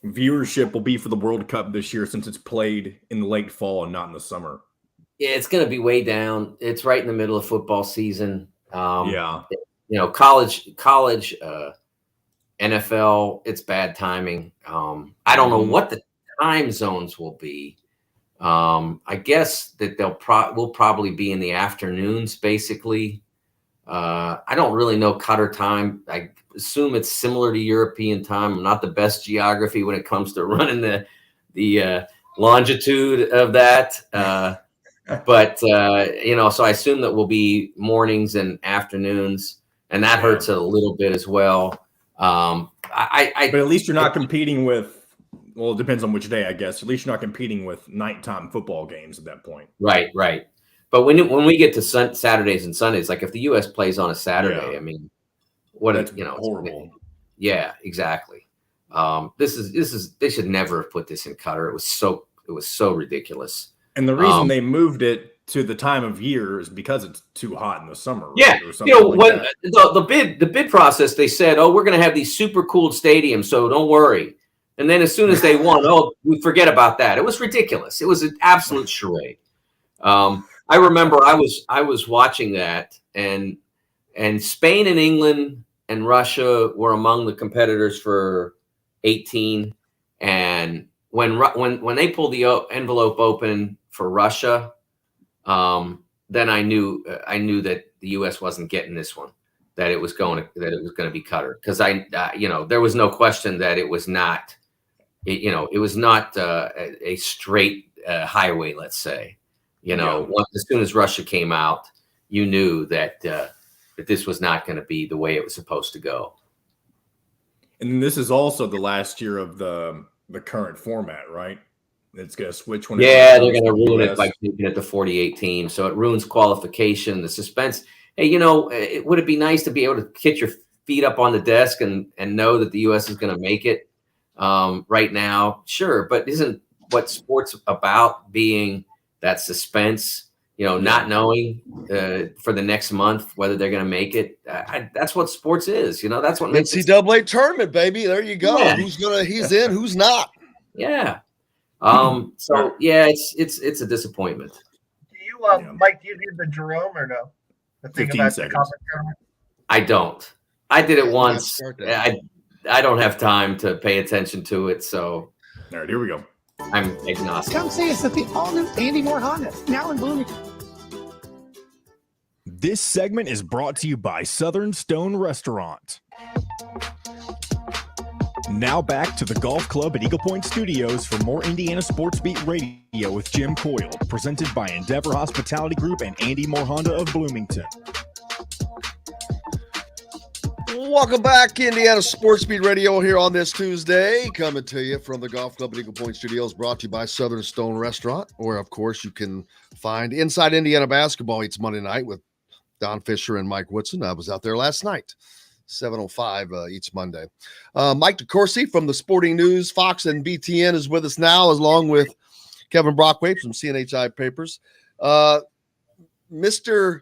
viewership will be for the World Cup this year since it's played in the late fall and not in the summer? Yeah, it's going to be way down. It's right in the middle of football season. College, NFL, it's bad timing. I don't know what the time zones will be. I guess that we'll probably be in the afternoons, basically. I don't really know Qatar time. I assume it's similar to European time. I'm not the best geography when it comes to running the longitude of that. But so I assume that will be mornings and afternoons, and that hurts a little bit as well. But at least you're not competing with. Well, it depends on which day, I guess. At least you're not competing with nighttime football games at that point. Right. But when we get to Saturdays and Sundays, like if the U.S. plays on a Saturday, I mean, that's horrible. Yeah, exactly. This is they should never have put this in Qatar. It was so ridiculous. And the reason they moved it to the time of year is because it's too hot in the summer. Right? Yeah, when the bid process, they said, "Oh, we're going to have these super cooled stadiums, so don't worry." And then as soon as they won, we forget about that. It was ridiculous. It was an absolute charade. I remember I was watching that, and Spain and England and Russia were among the competitors for 18. And when they pulled the envelope open for Russia, then I knew that the U.S. wasn't getting this one, that it was going to be Qatar, because there was no question that it was not, it was not a straight highway, let's say. As soon as Russia came out, you knew that this was not going to be the way it was supposed to go. And this is also the last year of the current format, right? It's going to switch when. Yeah, they're going to ruin it by keeping it to 48 teams. So it ruins qualification, the suspense. Hey, would it be nice to be able to get your feet up on the desk and know that the U.S. is going to make it right now? Sure, but isn't what sports about being that suspense, not knowing for the next month whether they're going to make it? That's what sports is. That's what makes NCAA tournament, baby. There you go. Yeah. He's in, who's not? Yeah. So yeah, it's a disappointment. Do you, Mike? Do you do the Jerome or no? The thing 15 about seconds. the conference tournament? I don't. I did it once. I don't have time to pay attention to it, so. All right, here we go. I'm agnostic. Come see us at the all-new Andy Moore Honda, now in Bloomington. This segment is brought to you by Southern Stone Restaurant. Now back to the Golf Club at Eagle Point Studios for more Indiana Sports Beat Radio with Jim Coyle, presented by Endeavor Hospitality Group and Andy Moore Honda of Bloomington. Welcome back, Indiana Sports Beat Radio here on this Tuesday, coming to you from the Golf Club at Eagle Point Studios, brought to you by Southern Stone Restaurant, where, of course, you can find Inside Indiana Basketball each Monday night with Don Fisher and Mike Woodson. I was out there last night, 7:05 each Monday. Mike DeCourcy from the Sporting News, Fox, and BTN is with us now, along with Kevin Brockway from CNHI Papers. Mr.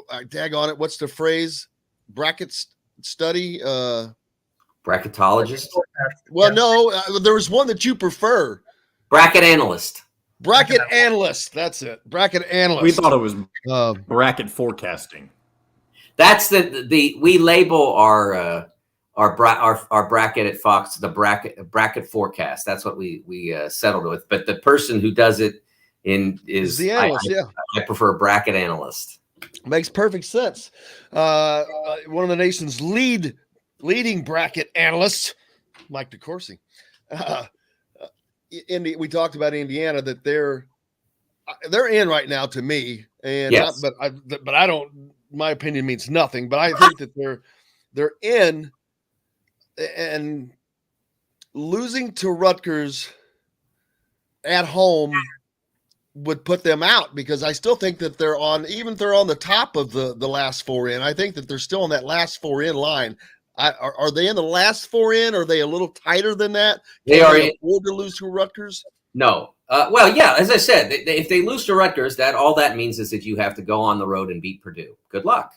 Daggone it, what's the phrase? Brackets study? Bracketologist? Well, no, there was one that you prefer. Bracket analyst. Bracket analyst. That's it. Bracket analyst. We thought it was bracket forecasting. That's we label our bracket at Fox the bracket forecast. That's what we settled with. But the person who does it is the analyst. I prefer bracket analyst. Makes perfect sense. One of the nation's leading bracket analysts, Mike DeCourcy. We talked about Indiana, that they're in right now to me, and yes. but I don't. My opinion means nothing, but I think that they're in, and losing to Rutgers at home would put them out, because I still think that they're on the top of the last four in. I think that they're still on that last four in line. Are they in the last four in? Or are they a little tighter than that? They are afford to lose to Rutgers? No. Well, yeah, as I said, if they lose to Rutgers, all that means is that you have to go on the road and beat Purdue. Good luck.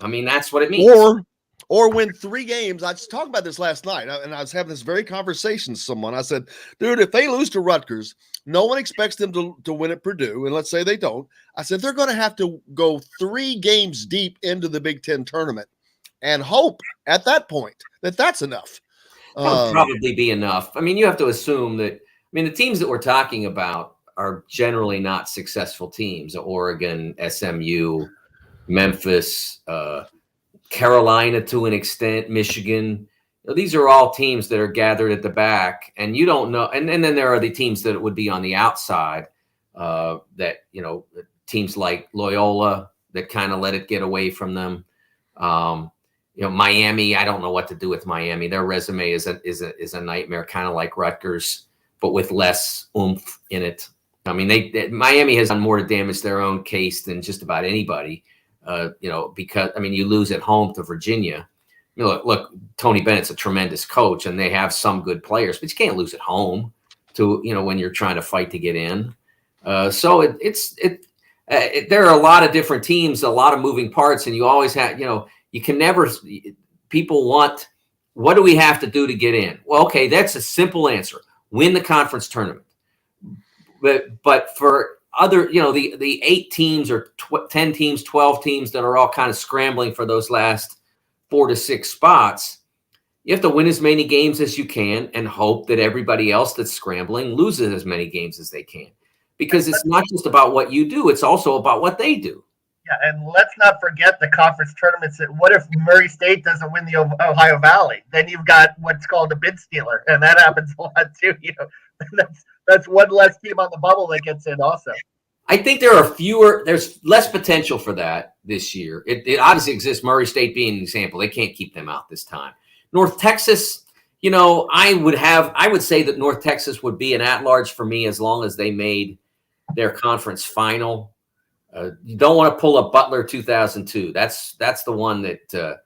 I mean, that's what it means. Or win 3 games. I was talking about this last night, and I was having this very conversation with someone. I said, dude, if they lose to Rutgers, no one expects them to win at Purdue, and let's say they don't. I said they're going to have to go 3 games deep into the Big Ten tournament and hope at that point that that's enough. That'll probably be enough. I mean, you have to assume that. I mean, the teams that we're talking about are generally not successful teams. Oregon, SMU, Memphis, Carolina to an extent, Michigan. These are all teams that are gathered at the back, and you don't know. And then there are the teams that would be on the outside, that, teams like Loyola that kind of let it get away from them. Miami, I don't know what to do with Miami. Their resume is a nightmare, kind of like Rutgers, but with less oomph in it. I mean, Miami has done more to damage their own case than just about anybody. Because you lose at home to Virginia. Look, Tony Bennett's a tremendous coach, and they have some good players, but you can't lose at home to when you're trying to fight to get in. So there are a lot of different teams, a lot of moving parts, and you always have you can never. People want, what do we have to do to get in? Well, okay, that's a simple answer: win the conference tournament. But for other, the 8 teams or 10 teams, 12 teams that are all kind of scrambling for those last 4 to 6 spots, you have to win as many games as you can and hope that everybody else that's scrambling loses as many games as they can. Because it's not just about what you do, it's also about what they do. Yeah, and let's not forget the conference tournaments. What if Murray State doesn't win the Ohio Valley? Then you've got what's called a bid stealer, and that happens a lot too. That's one less team on the bubble that gets in also. I think there's less potential for that this year. It obviously exists, Murray State being an example. They can't keep them out this time. North Texas, I would say that North Texas would be an at-large for me as long as they made their conference final. You don't want to pull a Butler 2002. That's the one that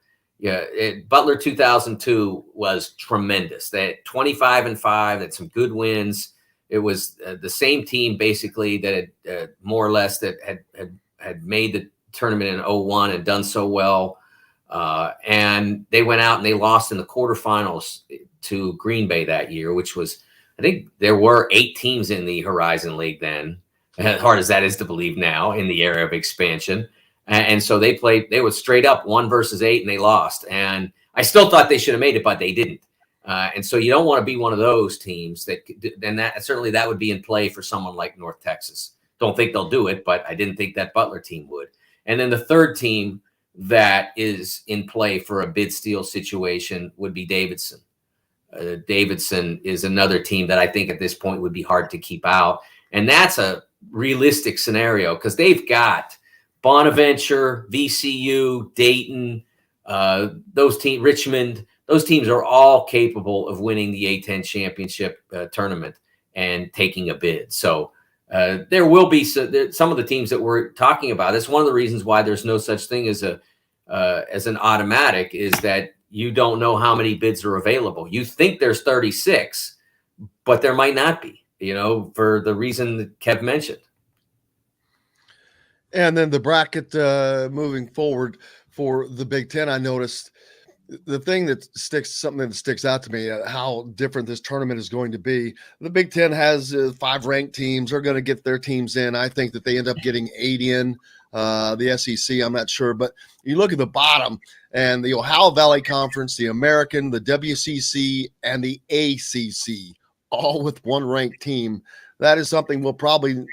Butler 2002 was tremendous. They had 25-5, had some good wins. It was the same team basically that had more or less that had made the tournament in 01 and done so well. And they went out and they lost in the quarterfinals to Green Bay that year, which was, I think there were 8 teams in the Horizon League then, as hard as that is to believe now in the era of expansion. And so they was straight up 1 versus 8 and they lost. And I still thought they should have made it, but they didn't. And so you don't want to be one of those teams that would be in play for someone like North Texas. Don't think they'll do it, but I didn't think that Butler team would. And then the third team that is in play for a bid steal situation would be Davidson. Davidson is another team that I think at this point would be hard to keep out. And that's a realistic scenario because they've got Bonaventure, VCU, Dayton, Richmond. Those teams are all capable of winning the A-10 championship tournament and taking a bid. So there will be some of the teams that we're talking about. That's one of the reasons why there's no such thing as an automatic, is that you don't know how many bids are available. You think there's 36, but there might not be, for the reason that Kev mentioned. And then the bracket moving forward for the Big Ten, I noticed the thing something that sticks out to me, how different this tournament is going to be. The Big Ten has 5 ranked teams. They're going to get their teams in. I think that they end up getting 8 in. The SEC, I'm not sure. But you look at the bottom, and the Ohio Valley Conference, the American, the WCC, and the ACC, all with 1 ranked team. That is something we'll probably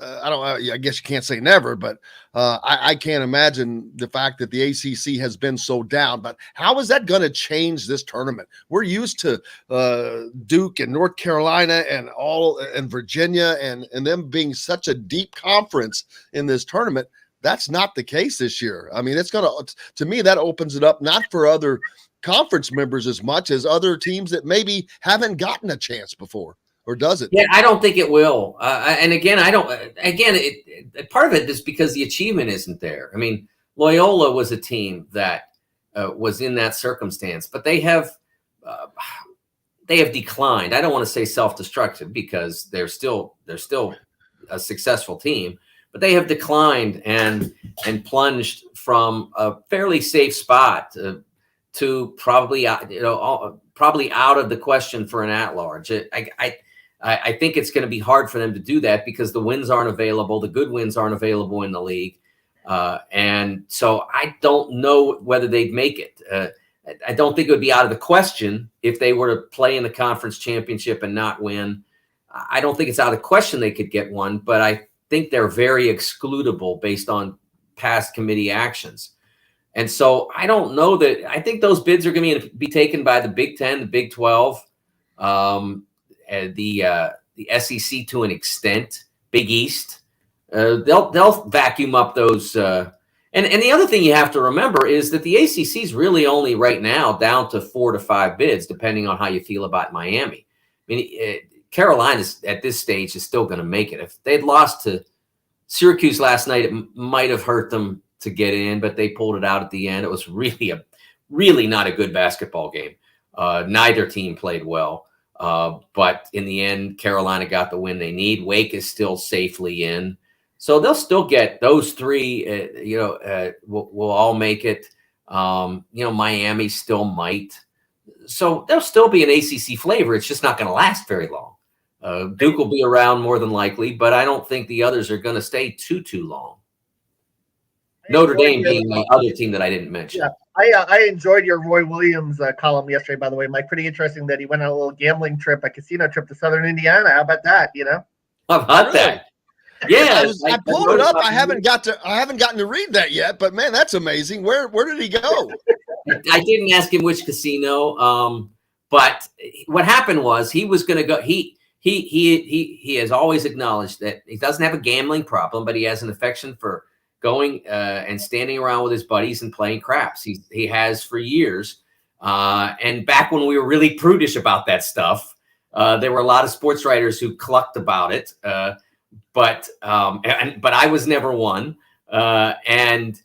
I guess you can't say never, but I can't imagine the fact that the ACC has been so down. But how is that going to change this tournament? We're used to Duke and North Carolina and Virginia and them being such a deep conference in this tournament. That's not the case this year. I mean, to me, that opens it up not for other conference members as much as other teams that maybe haven't gotten a chance before. Or does it? Yeah, I don't think it will. And again, part of it is because the achievement isn't there. I mean, Loyola was a team that was in that circumstance, but they have declined. I don't want to say self-destructive because they're still a successful team, but they have declined and plunged from a fairly safe spot to probably out of the question for an at-large. I think it's going to be hard for them to do that because the wins aren't available. The good wins aren't available in the league. And so I don't know whether they'd make it. I don't think it would be out of the question if they were to play in the conference championship and not win. I don't think it's out of the question they could get one, but I think they're very excludable based on past committee actions. And so I don't know that. I think those bids are going to be taken by the Big Ten, the Big 12, and the SEC to an extent, Big East. They'll vacuum up those. And the other thing you have to remember is that the ACC is really only right now down to 4 to 5 bids, depending on how you feel about Miami. I mean, Carolina at this stage is still going to make it. If they'd lost to Syracuse last night, it might have hurt them to get in, but they pulled it out at the end. It was really not a good basketball game. Neither team played well, but in the end, Carolina got the win they need. Wake is still safely in, so they'll still get those 3. Will all make it. Miami still might, so there'll still be an ACC flavor. It's just not going to last very long. Duke will be around more than likely, but I don't think the others are going to stay too long. Notre Dame being the other team that I didn't mention. Yeah, I enjoyed your Roy Williams column yesterday, by the way, Mike. Pretty interesting that he went on a little gambling trip, a casino trip to Southern Indiana. How about that? How about that? Yeah, I pulled it up. I haven't gotten to read that yet, but man, that's amazing. Where did he go? I didn't ask him which casino, but what happened was he was going to go. He has always acknowledged that he doesn't have a gambling problem, but he has an affection for going and standing around with his buddies and playing craps. He has for years. And back when we were really prudish about that stuff, there were a lot of sports writers who clucked about it. But I was never one. And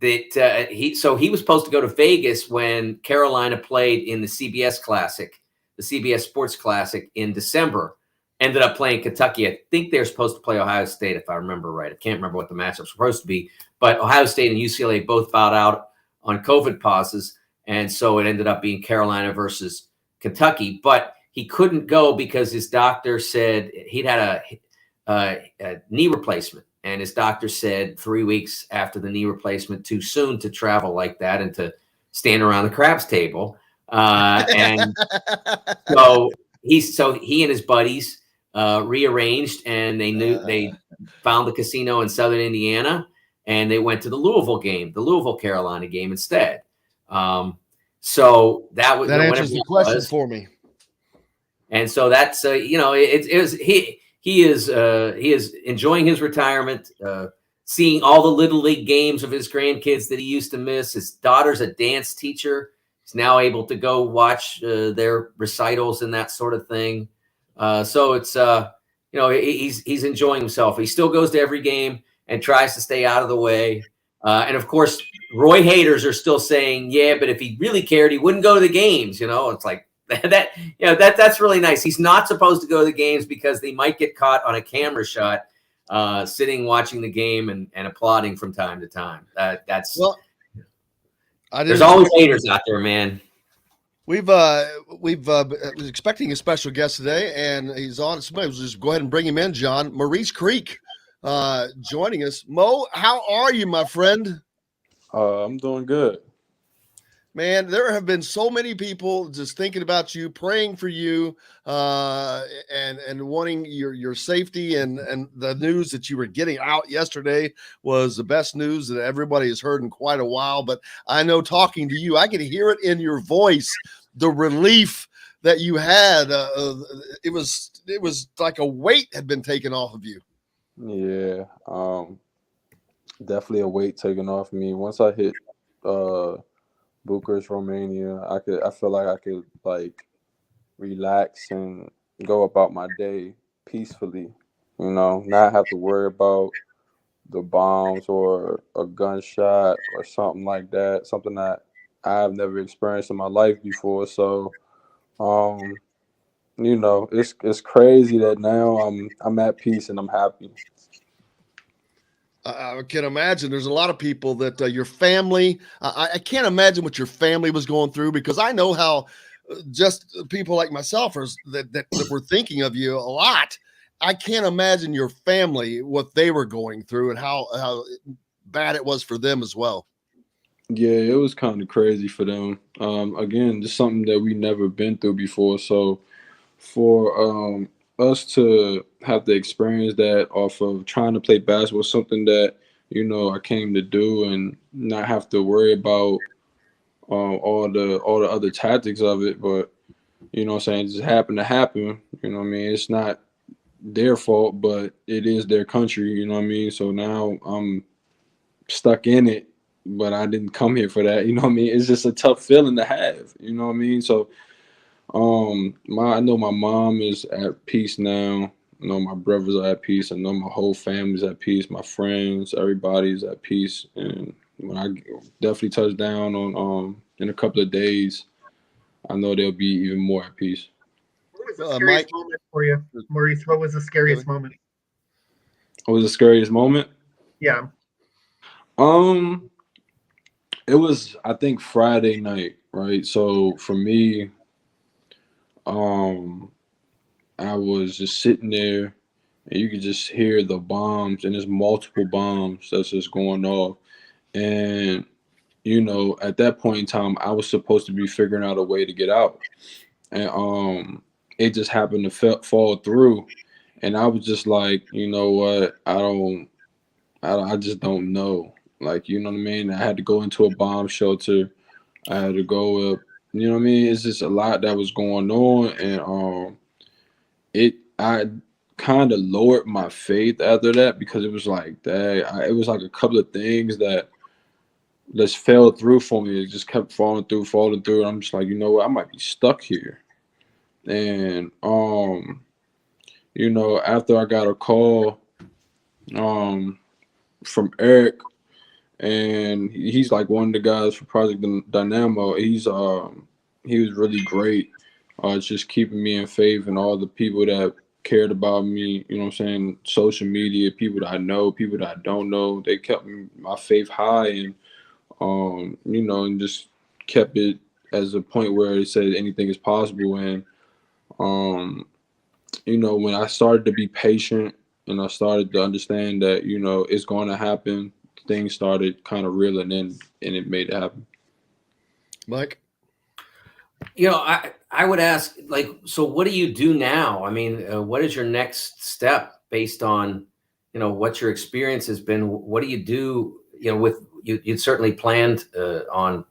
that he was supposed to go to Vegas when Carolina played in the CBS Classic, the CBS Sports Classic in December. Ended up playing Kentucky. I think they're supposed to play Ohio State, if I remember right. I can't remember what the matchup's supposed to be, but Ohio State and UCLA both fouled out on COVID pauses, and so it ended up being Carolina versus Kentucky. But he couldn't go because his doctor said he'd had a knee replacement, and his doctor said 3 weeks after the knee replacement, too soon to travel like that and to stand around the craps table. And so he and his buddies rearranged, and they found the casino in Southern Indiana, and they went to the Louisville Carolina game instead. So that was that answers the question for me. And so that's he is enjoying his retirement, seeing all the little league games of his grandkids that he used to miss. His daughter's a dance teacher. He's now able to go watch their recitals and that sort of thing. So it's he's enjoying himself. He still goes to every game and tries to stay out of the way. And of course, Roy haters are still saying, yeah, but if he really cared, he wouldn't go to the games. It's like that's really nice. He's not supposed to go to the games because they might get caught on a camera shot sitting watching the game and applauding from time to time. There's always haters out there, man. We've was expecting a special guest today, and he's on. Somebody will just go ahead and bring him in, John. Maurice Creek joining us. Mo, how are you, my friend? I'm doing good. Man, there have been so many people just thinking about you, praying for you, and wanting your safety. And the news that you were getting out yesterday was the best news that everybody has heard in quite a while. But I know talking to you, I can hear it in your voice, the relief that you had. It was like a weight had been taken off of you. Yeah, definitely a weight taken off me. Once I hit Bucharest, Romania, I feel like I could relax and go about my day peacefully, not have to worry about the bombs or a gunshot or something like that, something that I've never experienced in my life before. So, it's crazy that now I'm at peace and I'm happy. I can imagine there's a lot of people that your family, I can't imagine what your family was going through, because I know how just people like myself that were thinking of you a lot. I can't imagine your family, what they were going through and how bad it was for them as well. Yeah, it was kind of crazy for them. Again, just something that we never been through before. So for us to have to experience that off of trying to play basketball, something that I came to do, and not have to worry about all the other tactics of it. But what I'm saying, it just happened to happen. It's not their fault, but it is their country. So now I'm stuck in it, but I didn't come here for that. It's just a tough feeling to have. So I know my mom is at peace now. I know my brothers are at peace. I know my whole family's at peace. My friends, everybody's at peace. And when I definitely touch down on in a couple of days, I know they'll be even more at peace. What was the scariest moment for you, Maurice? What was the scariest moment? What was the scariest moment? Yeah. It was, I think, Friday night, right? So for me, I was just sitting there, and you could just hear the bombs, and there's multiple bombs that's just going off. And at that point in time, I was supposed to be figuring out a way to get out, and it just happened to fall through, and I was just like, you know what, I just don't know, like, you know what I mean. I had to go into a bomb shelter. I had to go up. You know what I mean? It's just a lot that was going on, and I kind of lowered my faith after that, because it was like that. It was like a couple of things that just fell through for me. It just kept falling through. And I'm just like, you know what? I might be stuck here. And after I got a call from Eric, and he's like one of the guys for Project Dynamo. He was really great. Just keeping me in faith, and all the people that cared about me, social media, people that I know, people that I don't know, they kept my faith high, and and just kept it as a point where they said anything is possible. And when I started to be patient, and I started to understand that it's going to happen, things started kind of reeling in, and it made it happen. Mike? I would ask, like, so what do you do now? I mean, what is your next step based on, what your experience has been? What do you do, with you'd certainly planned on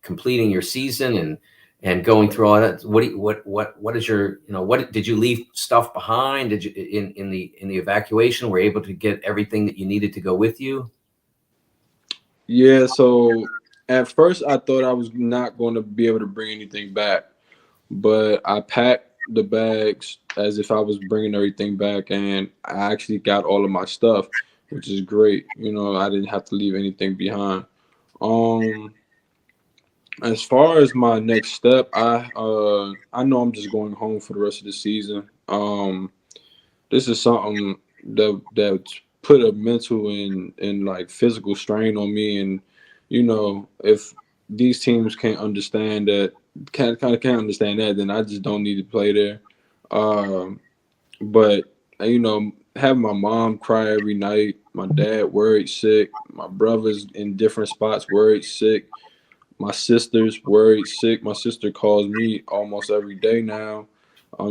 completing your season and going through all that. What is your, what did you leave stuff behind? Did you in the evacuation were you able to get everything that you needed to go with you? Yeah, so at first I thought I was not going to be able to bring anything back, but I packed the bags as if I was bringing everything back, and I actually got all of my stuff, which is great. I didn't have to leave anything behind. As far as my next step, I know I'm just going home for the rest of the season. This is something that put a mental and like physical strain on me, and if these teams can't understand that, can't understand that, then I just don't need to play there. But having my mom cry every night, my dad worried sick, my brothers in different spots worried sick, my sister's worried sick. My sister calls me almost every day now,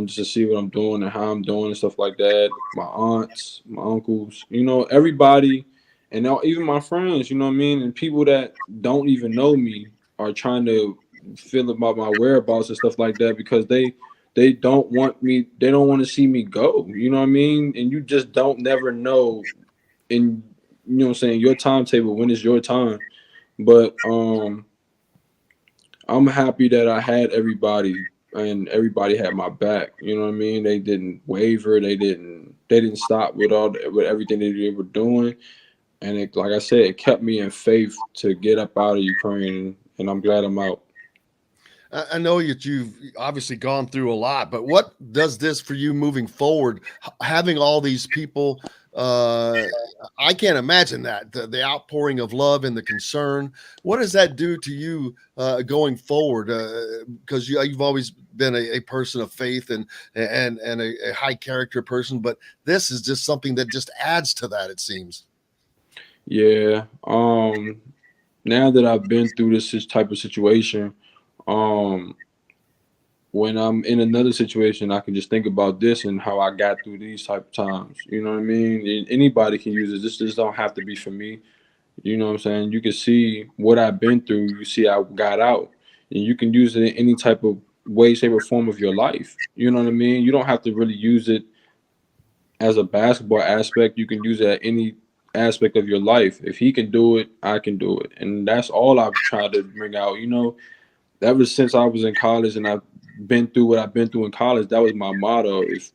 just to see what I'm doing and how I'm doing and stuff like that. My aunts, my uncles, everybody, and now even my friends, you know what I mean, and people that don't even know me are trying to feel about my whereabouts and stuff like that, because they don't want me. They don't want to see me go. You know what I mean? And you just don't never know. In what I'm saying, your timetable, when is your time. But I'm happy that I had everybody, and everybody had my back. You know what I mean? They didn't waver. They didn't stop with everything they were doing. And like I said, it kept me in faith to get up out of Ukraine, and I'm glad I'm out. I know that you've obviously gone through a lot, but what does this for you moving forward? Having all these people, I can't imagine that the outpouring of love and the concern. What does that do to you going forward? Because you've always been a person of faith and a high character person, but this is just something that just adds to that, it seems. Yeah. Now that I've been through this type of situation, when I'm in another situation, I can just think about this and how I got through these type of times. You know what I mean? Anybody can use it. This just don't have to be for me. You know what I'm saying? You can see what I've been through. You see I got out. And you can use it in any type of way, shape, or form of your life. You know what I mean? You don't have to really use it as a basketball aspect. You can use it at any aspect of your life. If he can do it, I can do it. And that's all I've tried to bring out. You know, ever since I was in college and I've been through what I've been through in college, that was my motto. If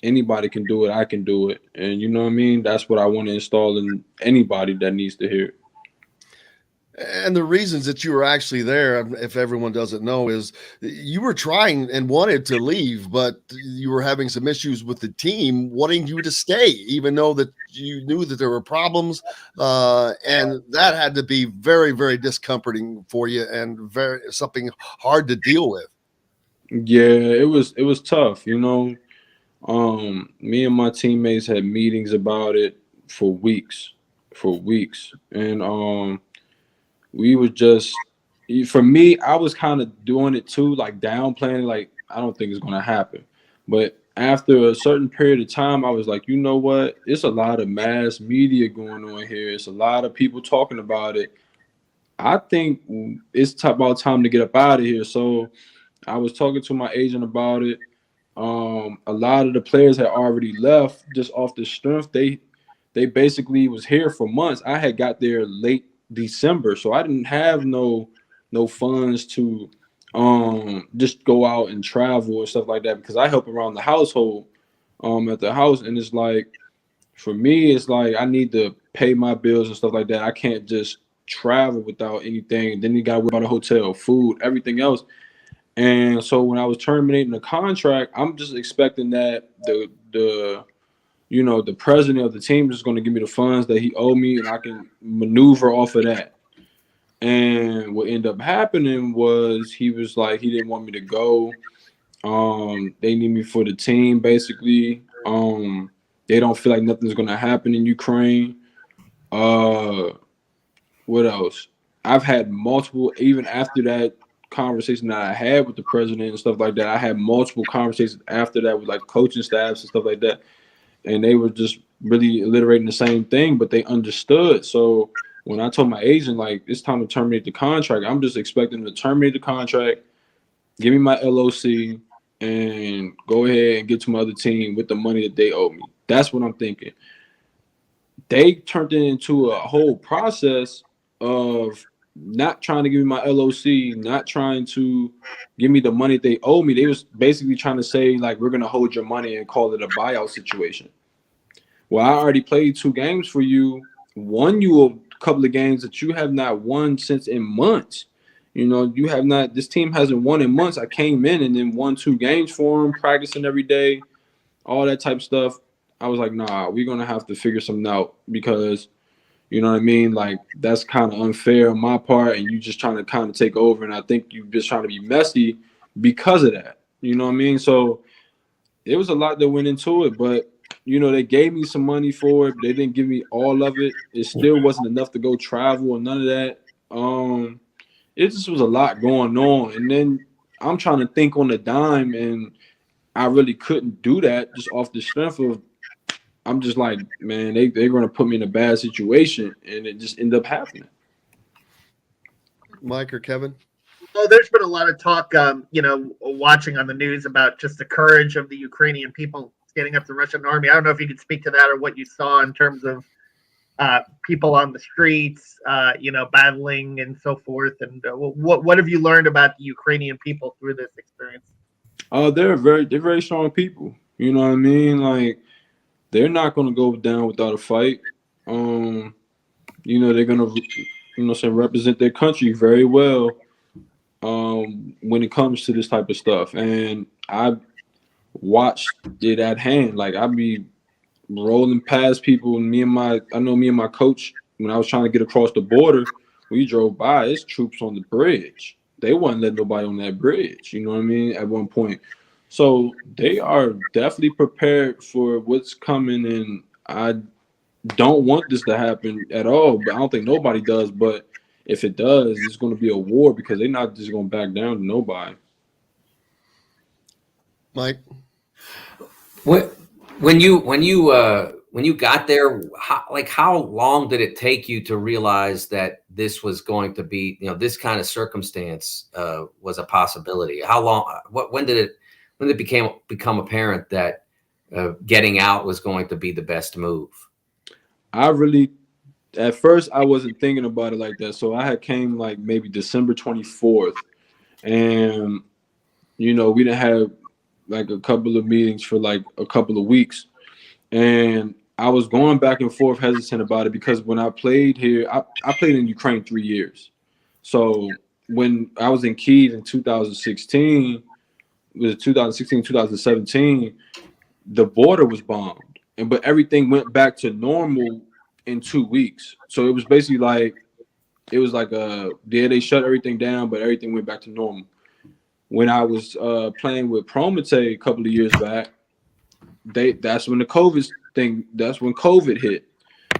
anybody can do it, I can do it. And you know what I mean? That's what I want to install in anybody that needs to hear it. And the reasons that you were actually there, if everyone doesn't know, is you were trying and wanted to leave, but you were having some issues with the team wanting you to stay, even though that you knew that there were problems. And that had to be very, very discomforting for you and very something hard to deal with. Yeah, it was tough, you know. Me and my teammates had meetings about it for weeks. And we were just, for me, I was kind of doing it too, like downplaying, like I don't think it's gonna happen. But after a certain period of time, I was like, you know what? It's a lot of mass media going on here. It's a lot of people talking about it. I think it's about time to get up out of here. So I was talking to my agent about it. A lot of the players had already left just off the strength. They basically was here for months. I had got there late December, so I didn't have no funds to just go out and travel and stuff like that because I help around the household at the house, and it's like for me, it's like I need to pay my bills and stuff like that. I can't just travel without anything. Then you got to worry about a hotel, food, everything else. And so when I was terminating the contract, I'm just expecting that the president of the team is going to give me the funds that he owed me, and I can maneuver off of that. And what ended up happening was he was like, he didn't want me to go. They need me for the team, basically. They don't feel like nothing's going to happen in Ukraine. What else? I've had multiple, even after that conversation that I had with the president and stuff like that, I had multiple conversations after that with like coaching staffs and stuff like that. And they were just really alliterating the same thing, but they understood. So when I told my agent, like, it's time to terminate the contract, I'm just expecting them to terminate the contract, give me my LOC, and go ahead and get to my other team with the money that they owe me. That's what I'm thinking. They turned it into a whole process of not trying to give me my LOC, not trying to give me the money they owe me. They was basically trying to say, like, we're going to hold your money and call it a buyout situation. Well, I already played 2 games for you, won you a couple of games that you have not won since in months. You know, you have not, this team hasn't won in months. I came in and then won 2 games for them, practicing every day, all that type of stuff. I was like, nah, we're going to have to figure something out because, you know what I mean? Like, that's kind of unfair on my part, and you just trying to kind of take over, and I think you're just trying to be messy because of that. You know what I mean? So it was a lot that went into it, but, you know, they gave me some money for it. They didn't give me all of it. It still wasn't enough to go travel or none of that. It just was a lot going on, and then I'm trying to think on the dime, and I really couldn't do that just off the strength of, I'm just like, man, they're going to put me in a bad situation, and it just ended up happening. Mike or Kevin? Well, there's been a lot of talk, watching on the news about just the courage of the Ukrainian people standing up to the Russian army. I don't know if you could speak to that or what you saw in terms of people on the streets, battling and so forth. And what have you learned about the Ukrainian people through this experience? They're very strong people. You know what I mean? Like, they're not going to go down without a fight. They're going to, represent their country very well when it comes to this type of stuff. And I watched it at hand. Like, I'd be rolling past people, and me and my coach, when I was trying to get across the border, we drove by, it's troops on the bridge. They wasn't letting nobody on that bridge, you know what I mean, at one point. So they are definitely prepared for what's coming, and I don't want this to happen at all, but I don't think nobody does. But if it does, it's going to be a war because they're not just going to back down to nobody. Mike? When you when you got there, how long did it take you to realize that this was going to be, this kind of circumstance was a possibility? How long? When did it become apparent that getting out was going to be the best move? At first I wasn't thinking about it like that. So I had came like maybe December 24th, and we didn't have like a couple of meetings for like a couple of weeks, and I was going back and forth hesitant about it because when I played here, I played in Ukraine 3 years. So when I was in Kyiv in 2016, 2017, the border was bombed, but everything went back to normal in 2 weeks. So it was basically like, they shut everything down, but everything went back to normal. When I was playing with Promete a couple of years back, that's when COVID hit.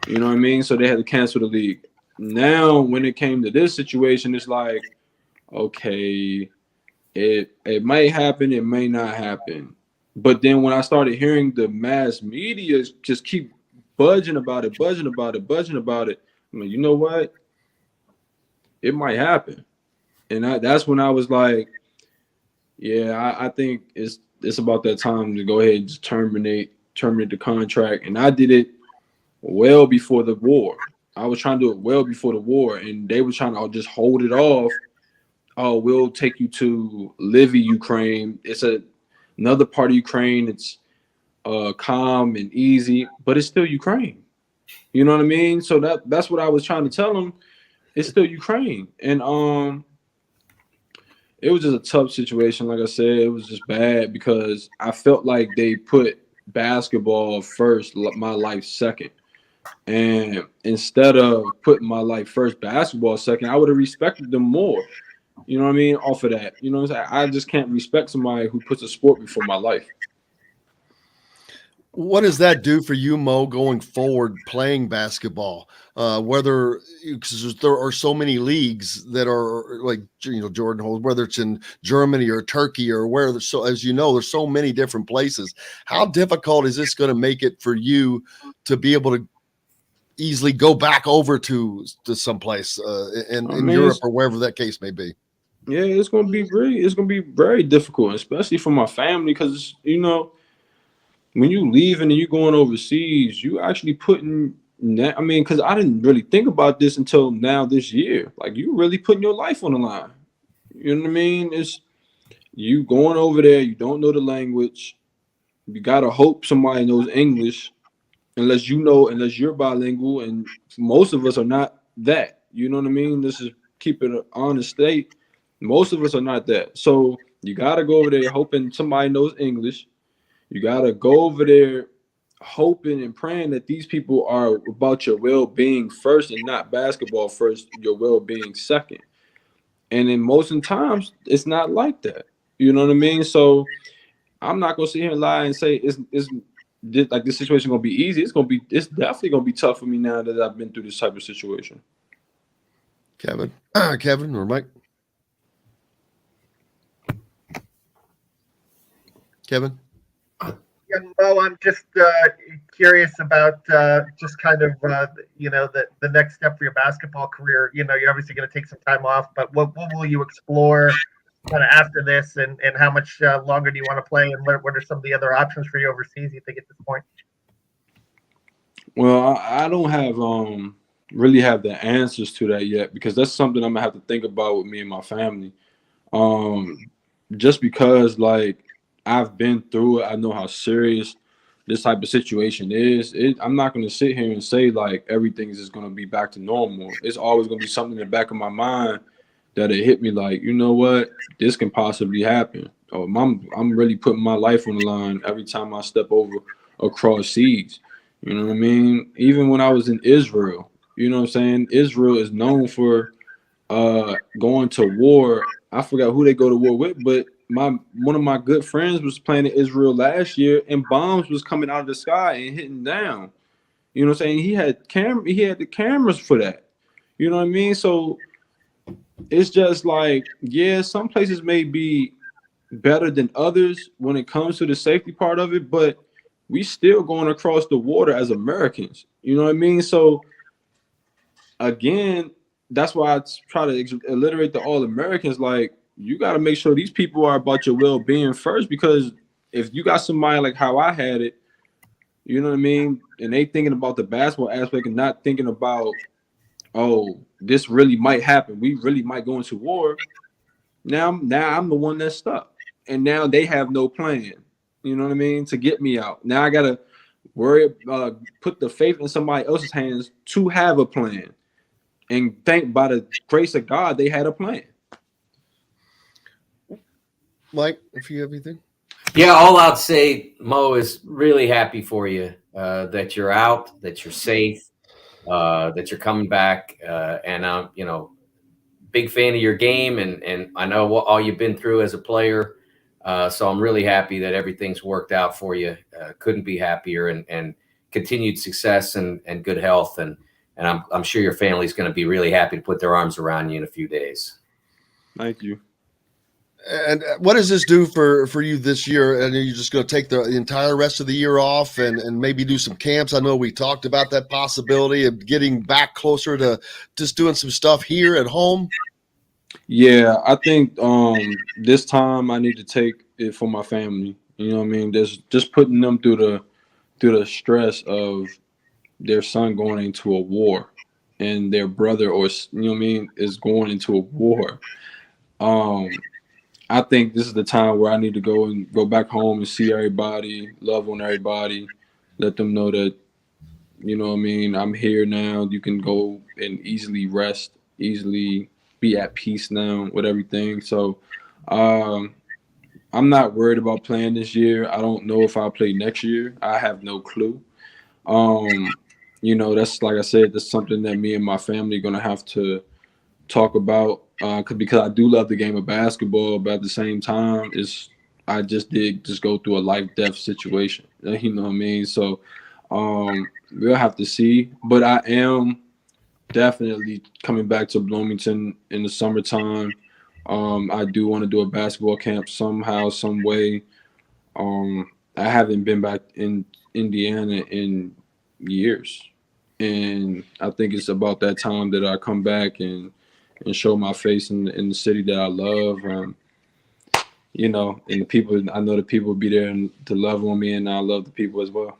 You know what I mean? So they had to cancel the league. Now, when it came to this situation, it's like, okay, it might happen, it may not happen. But then when I started hearing the mass media just keep budging about it, I'm like, you know what? It might happen. And that's when I was like, yeah, I think it's about that time to go ahead and just terminate the contract. And I did it well before the war. I was trying to do it well before the war, and they were trying to just hold it off. Oh, we'll take you to Livy, Ukraine. It's another part of Ukraine. It's calm and easy, but it's still Ukraine. You know what I mean? So that's what I was trying to tell them. It's still Ukraine. And it was just a tough situation. Like I said, it was just bad because I felt like they put basketball first, my life second. And instead of putting my life first, basketball second, I would have respected them more. You know what I mean? Off of that. You know what I'm saying? I just can't respect somebody who puts a sport before my life. What does that do for you, Mo, going forward playing basketball? Because there are so many leagues that are like, Jordan holds, whether it's in Germany or Turkey or where, as you know, there's so many different places. How difficult is this going to make it for you to be able to easily go back over to someplace in Europe or wherever that case may be? Yeah, it's going to be very difficult, especially for my family, because, when you leaving and you going overseas, you actually putting that. I mean, because I didn't really think about this until now this year. Like, you really putting your life on the line. You know what I mean? It's you going over there. You don't know the language. You gotta hope somebody knows English, unless you're bilingual, and most of us are not that. You know what I mean? This is keep it an honest state. Most of us are not that. So you gotta go over there hoping somebody knows English. You got to go over there hoping and praying that these people are about your well-being first and not basketball first, your well-being second. And in most of the times, it's not like that. You know what I mean? So I'm not going to sit here and lie and say it's like this situation going to be easy. It's definitely going to be tough for me now that I've been through this type of situation. Kevin or Mike? Kevin? Yeah, Mo, I'm just curious about just kind of the next step for your basketball career. You're obviously going to take some time off, but what will you explore kind of after this, and how much longer do you want to play, and what are some of the other options for you overseas, you think, at this point? Well, I don't have really have the answers to that yet, because that's something I'm gonna have to think about with me and my family. Just because, like, I've been through it. I know how serious this type of situation is. I'm not going to sit here and say, like, everything is just going to be back to normal. It's always going to be something in the back of my mind that it hit me like, you know what, this can possibly happen. Or I'm really putting my life on the line every time I step over across seas. You know what I mean? Even when I was in Israel, you know what I'm saying? Israel is known for going to war. I forgot who they go to war with, but one of my good friends was playing in Israel last year, and bombs was coming out of the sky and hitting down. You know what I'm saying? He had the cameras for that. You know what I mean? So it's just like, yeah, some places may be better than others when it comes to the safety part of it, but we still going across the water as Americans. You know what I mean? So again, that's why I try to alliterate to all Americans. Like, you got to make sure these people are about your well-being first, because if you got somebody like how I had it, you know what I mean, and they thinking about the basketball aspect and not thinking about, oh, this really might happen, we really might go into war. Now I'm the one that's stuck, and now they have no plan. You know what I mean, to get me out. Now I gotta worry, put the faith in somebody else's hands to have a plan, and thank by the grace of God they had a plan. Mike, if you have anything. Yeah, all I'd say, Mo, is really happy for you that you're out, that you're safe, that you're coming back, and I'm, big fan of your game, and I know all you've been through as a player. So I'm really happy that everything's worked out for you. Couldn't be happier, and continued success and good health, and I'm sure your family's going to be really happy to put their arms around you in a few days. Thank you. And what does this do for you this year? And are you just going to take the entire rest of the year off and maybe do some camps? I know we talked about that possibility of getting back closer to just doing some stuff here at home. Yeah, I think this time I need to take it for my family. You know what I mean? There's just putting them through the stress of their son going into a war, and their brother, or you know what I mean, is going into a war. I think this is the time where I need to go back home and see everybody, love on everybody, let them know that, you know what I mean, I'm here now. You can go and easily rest, easily be at peace now with everything. So I'm not worried about playing this year. I don't know if I'll play next year. I have no clue. That's, like I said, that's something that me and my family are going to have to talk about, because I do love the game of basketball, but at the same time, I just did go through a life-death situation. You know what I mean? So we'll have to see. But I am definitely coming back to Bloomington in the summertime. I do want to do a basketball camp somehow, some way. I haven't been back in Indiana in years, and I think it's about that time that I come back and show my face in the city that I love. And the people, I know the people will be there to love on me, and I love the people as well.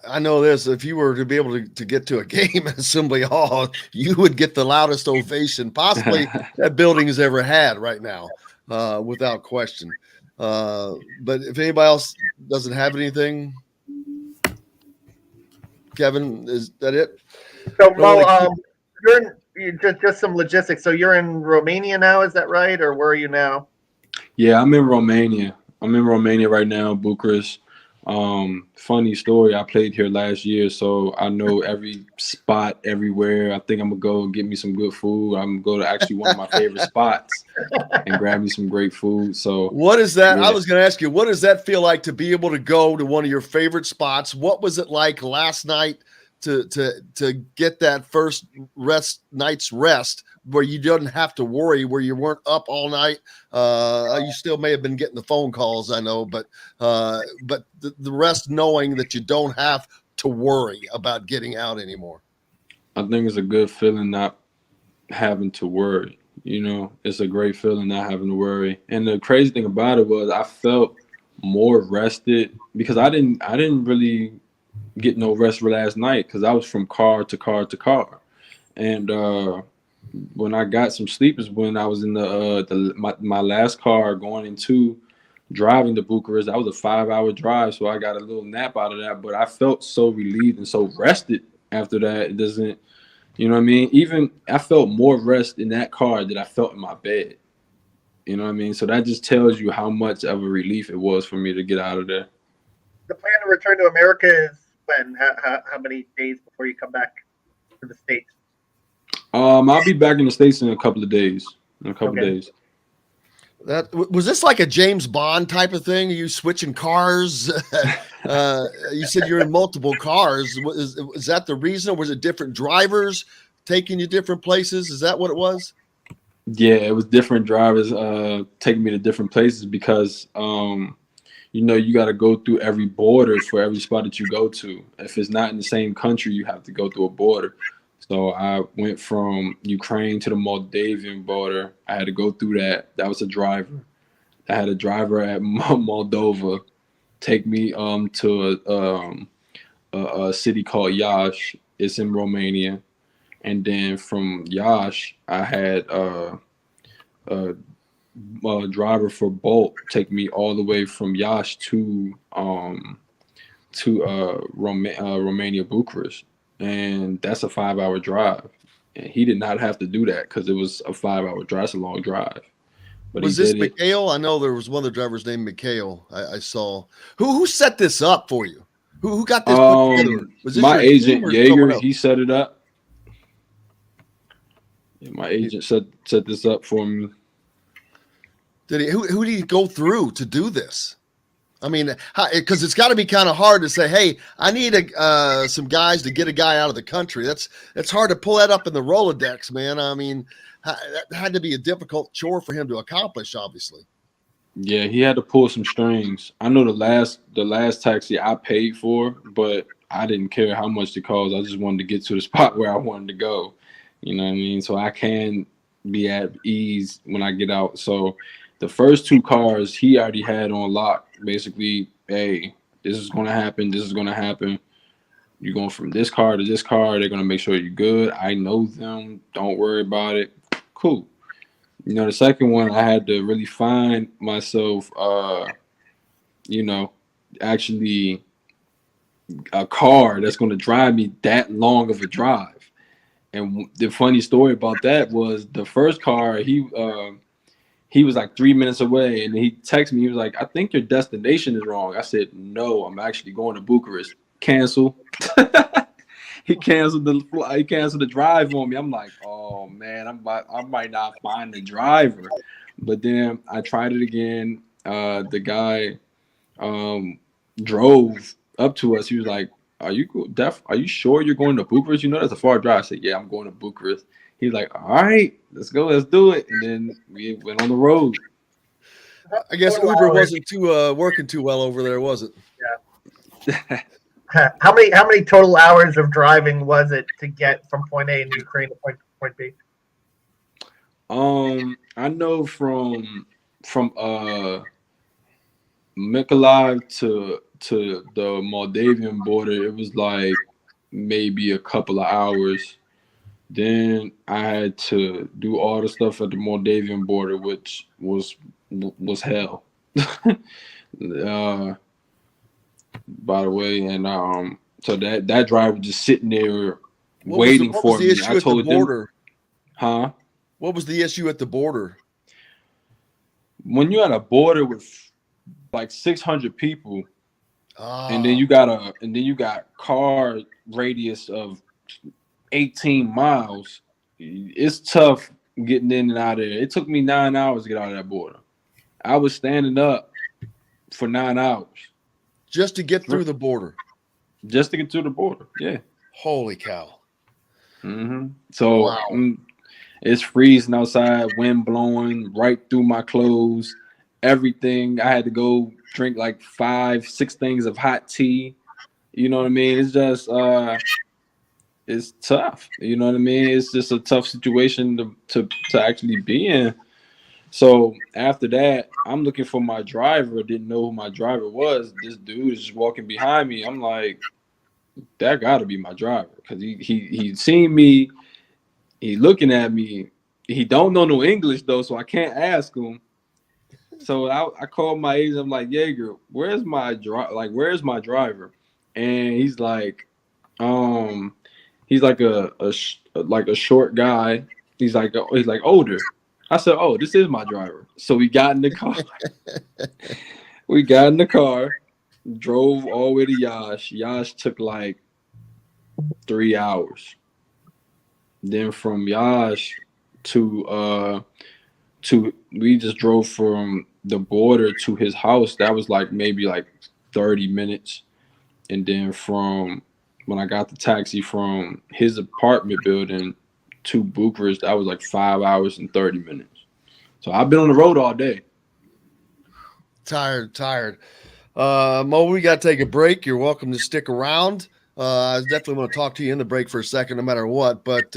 I know this. If you were to be able to get to a game at Assembly Hall, you would get the loudest ovation possibly that building has ever had right now, without question. But if anybody else doesn't have anything, Kevin, is that it? So, Mo, just some logistics. So you're in Romania now, is that right? Or where are you now? Yeah, I'm in Romania. I'm in Romania right now, Bucharest. Funny story, I played here last year, so I know every spot everywhere. I think I'm gonna go get me some good food. I'm gonna go to actually one of my favorite spots and grab me some great food. So what is that? Yeah. I was gonna ask you, what does that feel like to be able to go to one of your favorite spots? What was it like last night to get that first night's rest where you didn't have to worry, where you weren't up all night? You still may have been getting the phone calls, I know, but the rest, knowing that you don't have to worry about getting out anymore. I think it's a good feeling not having to worry. It's a great feeling not having to worry. And the crazy thing about it was I felt more rested because I didn't really get no rest for last night because I was from car to car to car. And when I got some sleep is when I was in my last car going into driving to Bucharest. That was a 5-hour drive, so I got a little nap out of that. But I felt so relieved and so rested after that. It doesn't, you know what I mean? Even I felt more rest in that car than I felt in my bed. You know what I mean? So that just tells you how much of a relief it was for me to get out of there. The plan to return to America is when? How many days before you come back to the States? I'll be back in the States in a couple of days. Days. That was this like a James Bond type of thing? Are you switching cars? You said you're in multiple cars. Is that the reason? Or was it different drivers taking you different places? Is that what it was? Yeah, it was different drivers taking me to different places because you got to go through every border for every spot that you go to. If it's not in the same country, you have to go through a border. So I went from Ukraine to the Moldavian border. I had to go through that. That was a driver. I had a driver at Moldova take me to a city called Iași. It's in Romania. And then from Iași, I had a driver for Bolt take me all the way from Iași to Romania, Bucharest. And that's a 5-hour drive. And he did not have to do that because it was a 5-hour drive. It's a long drive. But was this Mikhail? I know there was one of the drivers named Mikhail. I saw. Who set this up for you? Who got this put together? Was this my agent Jaeger? He He set it up. Yeah, my agent set this up for me. Did he? Who did he go through to do this? I mean, because it's got to be kind of hard to say, hey, I need some guys to get a guy out of the country. That's hard to pull that up in the Rolodex, man. I mean, that had to be a difficult chore for him to accomplish, obviously. Yeah, he had to pull some strings. I know the last taxi I paid for, but I didn't care how much it cost. I just wanted to get to the spot where I wanted to go. You know what I mean? So I can be at ease when I get out. So the first 2 cars he already had on lock. Basically, hey, this is going to happen. This is going to happen. You're going from this car to this car. They're going to make sure you're good. I know them. Don't worry about it. Cool. The second one, I had to really find myself, actually a car that's going to drive me that long of a drive. And the funny story about that was the first car, he was like 3 minutes away, and he texted me. He was like, I think your destination is wrong. I said, no, I'm actually going to Bucharest. Cancel. He canceled the drive on me. I'm like, oh man, I might not find the driver. But then I tried it again. The guy drove up to us. He was like, Are you sure you're going to Bucharest? That's a far drive. I said, yeah, I'm going to Bucharest. He's like, all right, let's go, let's do it. And then we went on the road. I guess Uber wasn't working too well over there, was it? Yeah. How many total hours of driving was it to get from point A in Ukraine to point B? I know from Mykolaiv to the Moldavian border, it was like maybe a couple of hours. Then I had to do all the stuff at the Moldavian border, which was hell. By the way, and so that driver was just sitting there waiting for me. I told him, huh? What was the issue at the border? When you're at a border with like 600 people, and then you got car radius of 18 miles, it's tough getting in and out of there. It took me 9 hours to get out of that border. I was standing up for 9 hours. Just to get through the border. Just to get through the border, yeah. Holy cow. Mm-hmm. So wow. It's freezing outside, wind blowing right through my clothes, everything. I had to go drink like 5-6 things of hot tea. You know what I mean? It's just it's tough. You know what I mean? It's just a tough situation to actually be in. So after that, I'm looking for my driver. Didn't know who my driver was. This dude is just walking behind me. I'm like, that got to be my driver, because he seen me. He looking at me. He don't know no English though, so I can't ask him. So I called my agent. I'm like, Jaeger, where's my driver? And he's like a short guy. He's like older. I said, oh, this is my driver. So we got in the car. Drove all the way to Iași. Iași took like 3 hours. Then from Iași to we just drove from the border to his house. That was like maybe like 30 minutes. And then from when I got the taxi from his apartment building to Bucharest, that was like 5 hours and 30 minutes. So I've been on the road all day. Tired. Mo, we got to take a break. You're welcome to stick around. I definitely want to talk to you in the break for a second, no matter what. But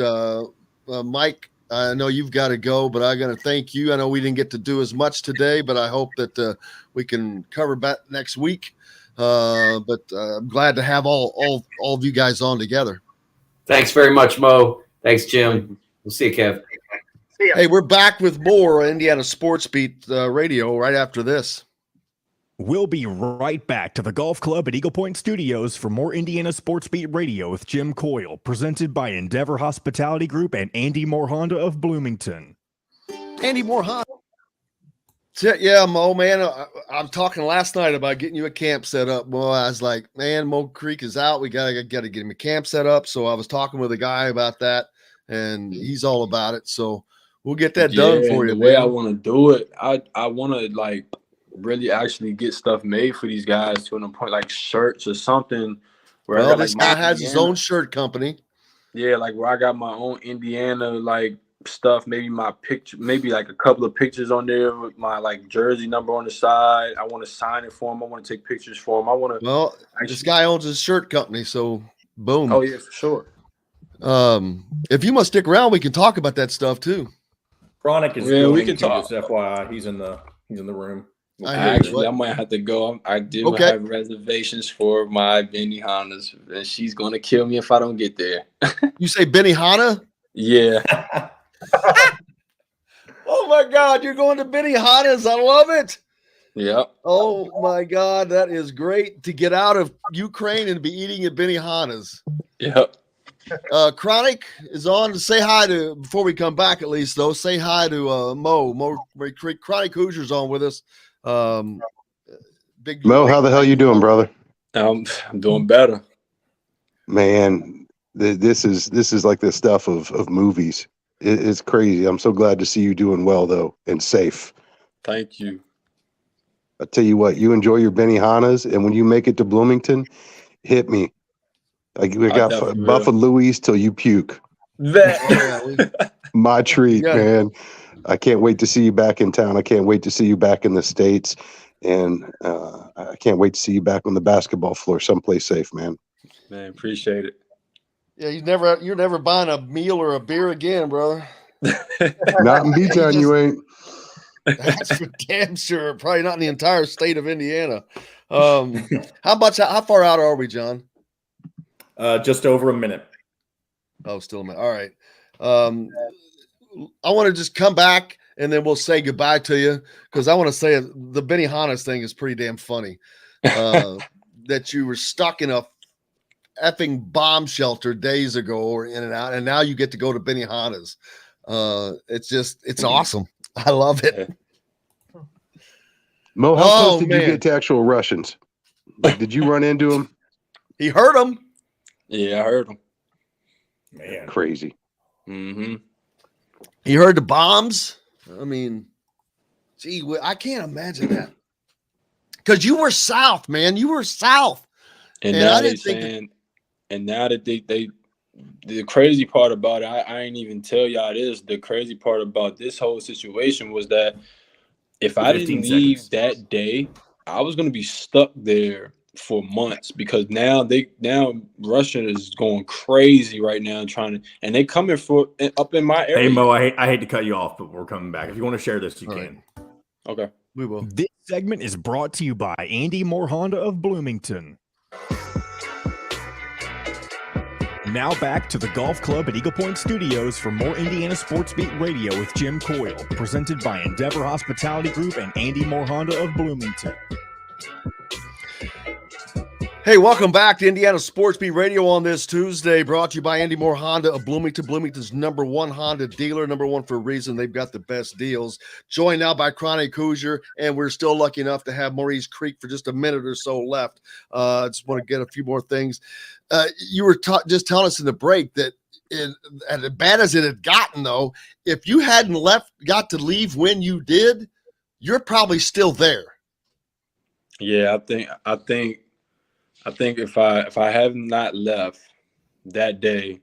Mike, I know you've got to go, but I got to thank you. I know we didn't get to do as much today, but I hope that we can cover back next week. But I'm glad to have all of you guys on together. Thanks very much, Mo. Thanks, Jim. We'll see you, Kev. See ya. Hey, we're back with more Indiana Sports Beat Radio right after this. We'll be right back to the Golf Club at Eagle Point Studios for more Indiana Sports Beat Radio with Jim Coyle, presented by Endeavor Hospitality Group and Andy Moore Honda of Bloomington. Andy Moore Honda. Yeah, Mo, man, I'm talking last night about getting you a camp set up. Well, I was like, man, Mo Creek is out. We gotta get him a camp set up. So I was talking with a guy about that, and he's all about it. So we'll get that done for you. The way I want to do it, I want to like really actually get stuff made for these guys to an point, like shirts or something. Where well, I got, this guy has his own shirt company. Yeah, like where I got my own Indiana like stuff, maybe my picture, maybe like a couple of pictures on there with my like jersey number on the side. I want to sign it for him. I want to take pictures for him. I want to. Well, this guy owns his shirt company, so boom. Oh yeah, for sure. If you must stick around, we can talk about that stuff too. Chronic is we can talk. Just FYI, he's in the room. Actually, I might have to go. I do have reservations for my Benny Hannas, and she's gonna kill me if I don't get there. You say Benny Hanna? Yeah. Oh my God, you're going to Benny Hanna's. I love it. Yeah. Oh my God, that is great to get out of Ukraine and be eating at Benny Hanna's. Yep. Chronic is on to say hi to, before we come back at least though, say hi to Mo Creek. Chronic Hoosier's on with us. Big Mo, how the hell you doing, brother? I'm doing better. Man, this is like the stuff of movies. It's crazy. I'm so glad to see you doing well though and safe. Thank you. I tell you what, you enjoy your Benihana's, and when you make it to Bloomington, hit me. Like we got Buffalo Louie's till you puke. My treat, man. I can't wait to see you back in town. I can't wait to see you back in the States, and I can't wait to see you back on the basketball floor, someplace safe, man. Man, appreciate it. Yeah, you're never buying a meal or a beer again, brother. Not in B-Town, you ain't. That's for damn sure. Probably not in the entire state of Indiana. How far out are we, John? Just over a minute. Oh, still a minute. All right. I want to just come back and then we'll say goodbye to you because I want to say the Benny Hanna's thing is pretty damn funny. That you were stuck in a effing bomb shelter days ago or in and out, and now you get to go to Benny Hanna's. It's awesome. I love it. Mo, how close did you get to actual Russians? Like, did you run into him? He heard him. Yeah, I heard him. Man, crazy. Mm-hmm. He heard the bombs. I mean, gee, I can't imagine that. Because you were south, man. You were south. And now they saying, and now that they the crazy part about it, I ain't even tell y'all this. The crazy part about this whole situation was that if I didn't leave that day, I was gonna be stuck there for months because now Russia is going crazy right now and they coming for up in my area. Hey Mo, I hate to cut you off, but we're coming back. If you want to share this, you can. Okay, we will. This segment is brought to you by Andy Moore Honda of Bloomington. Now back to the Golf Club at Eagle Point Studios for more Indiana Sports Beat Radio with Jim Coyle, presented by Endeavor Hospitality Group and Andy Moore Honda of Bloomington. Hey, welcome back to Indiana Sports Beat Radio on this Tuesday, brought to you by Andy Moore Honda of Bloomington. Bloomington's #1 Honda dealer, #1 for a reason. They've got the best deals. Joined now by Chronic Hoosier, and we're still lucky enough to have Maurice Creek for just a minute or so left. I just want to get a few more things. You were just telling us in the break that as bad as it had gotten, though, if you hadn't got to leave when you did, you're probably still there. Yeah, I think if I have not left that day,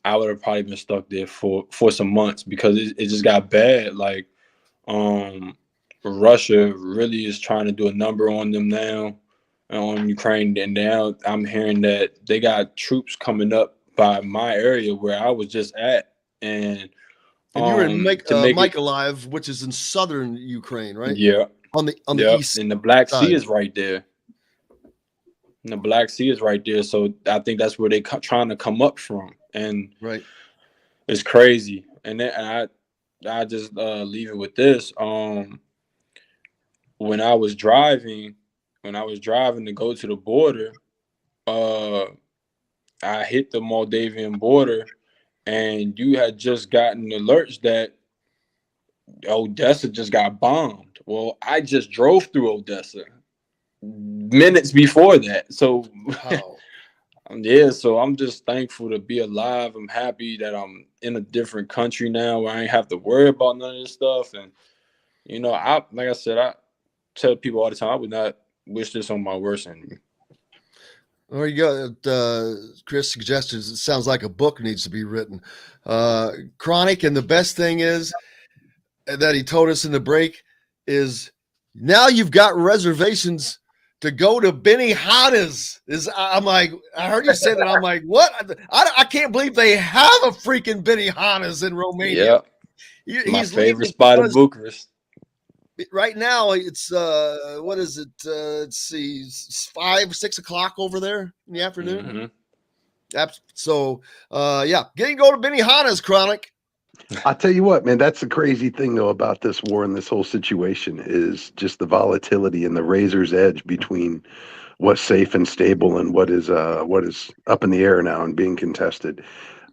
I would have probably been stuck there for some months because it just got bad. Like, Russia really is trying to do a number on them now. on Ukraine, and now I'm hearing that they got troops coming up by my area where I was just at, and you were in to make Mykolaiv, which is in southern Ukraine, right? Yeah, on the east, and the Black side. Sea is right there. And the Black Sea is right there, so I think that's where they trying to come up from, and right, it's crazy. And then I just leave it with this. When I was driving to go to the border, I hit the Moldavian border, and you had just gotten alerts that Odessa just got bombed. Well, I just drove through Odessa minutes before that. So, wow. Yeah, so I'm just thankful to be alive. I'm happy that I'm in a different country now where I ain't have to worry about none of this stuff. And, like I said, I tell people all the time, I would not wish this on my worst enemy. There you go. Chris suggestions. It sounds like a book needs to be written. Chronic, and the best thing is that he told us in the break is now you've got reservations to go to Benihana's. I'm like, I heard you say that. I'm like, what? I can't believe they have a freaking Benihana's in Romania. Yeah, my favorite spot in Bucharest. Right now, it's what is it? Let's see, 5, 6 o'clock over there in the afternoon. Mm-hmm. So, yeah, getting to go to Benihana's, Chronic. I tell you what, man, that's the crazy thing though about this war and this whole situation is just the volatility and the razor's edge between what's safe and stable and what is up in the air now and being contested,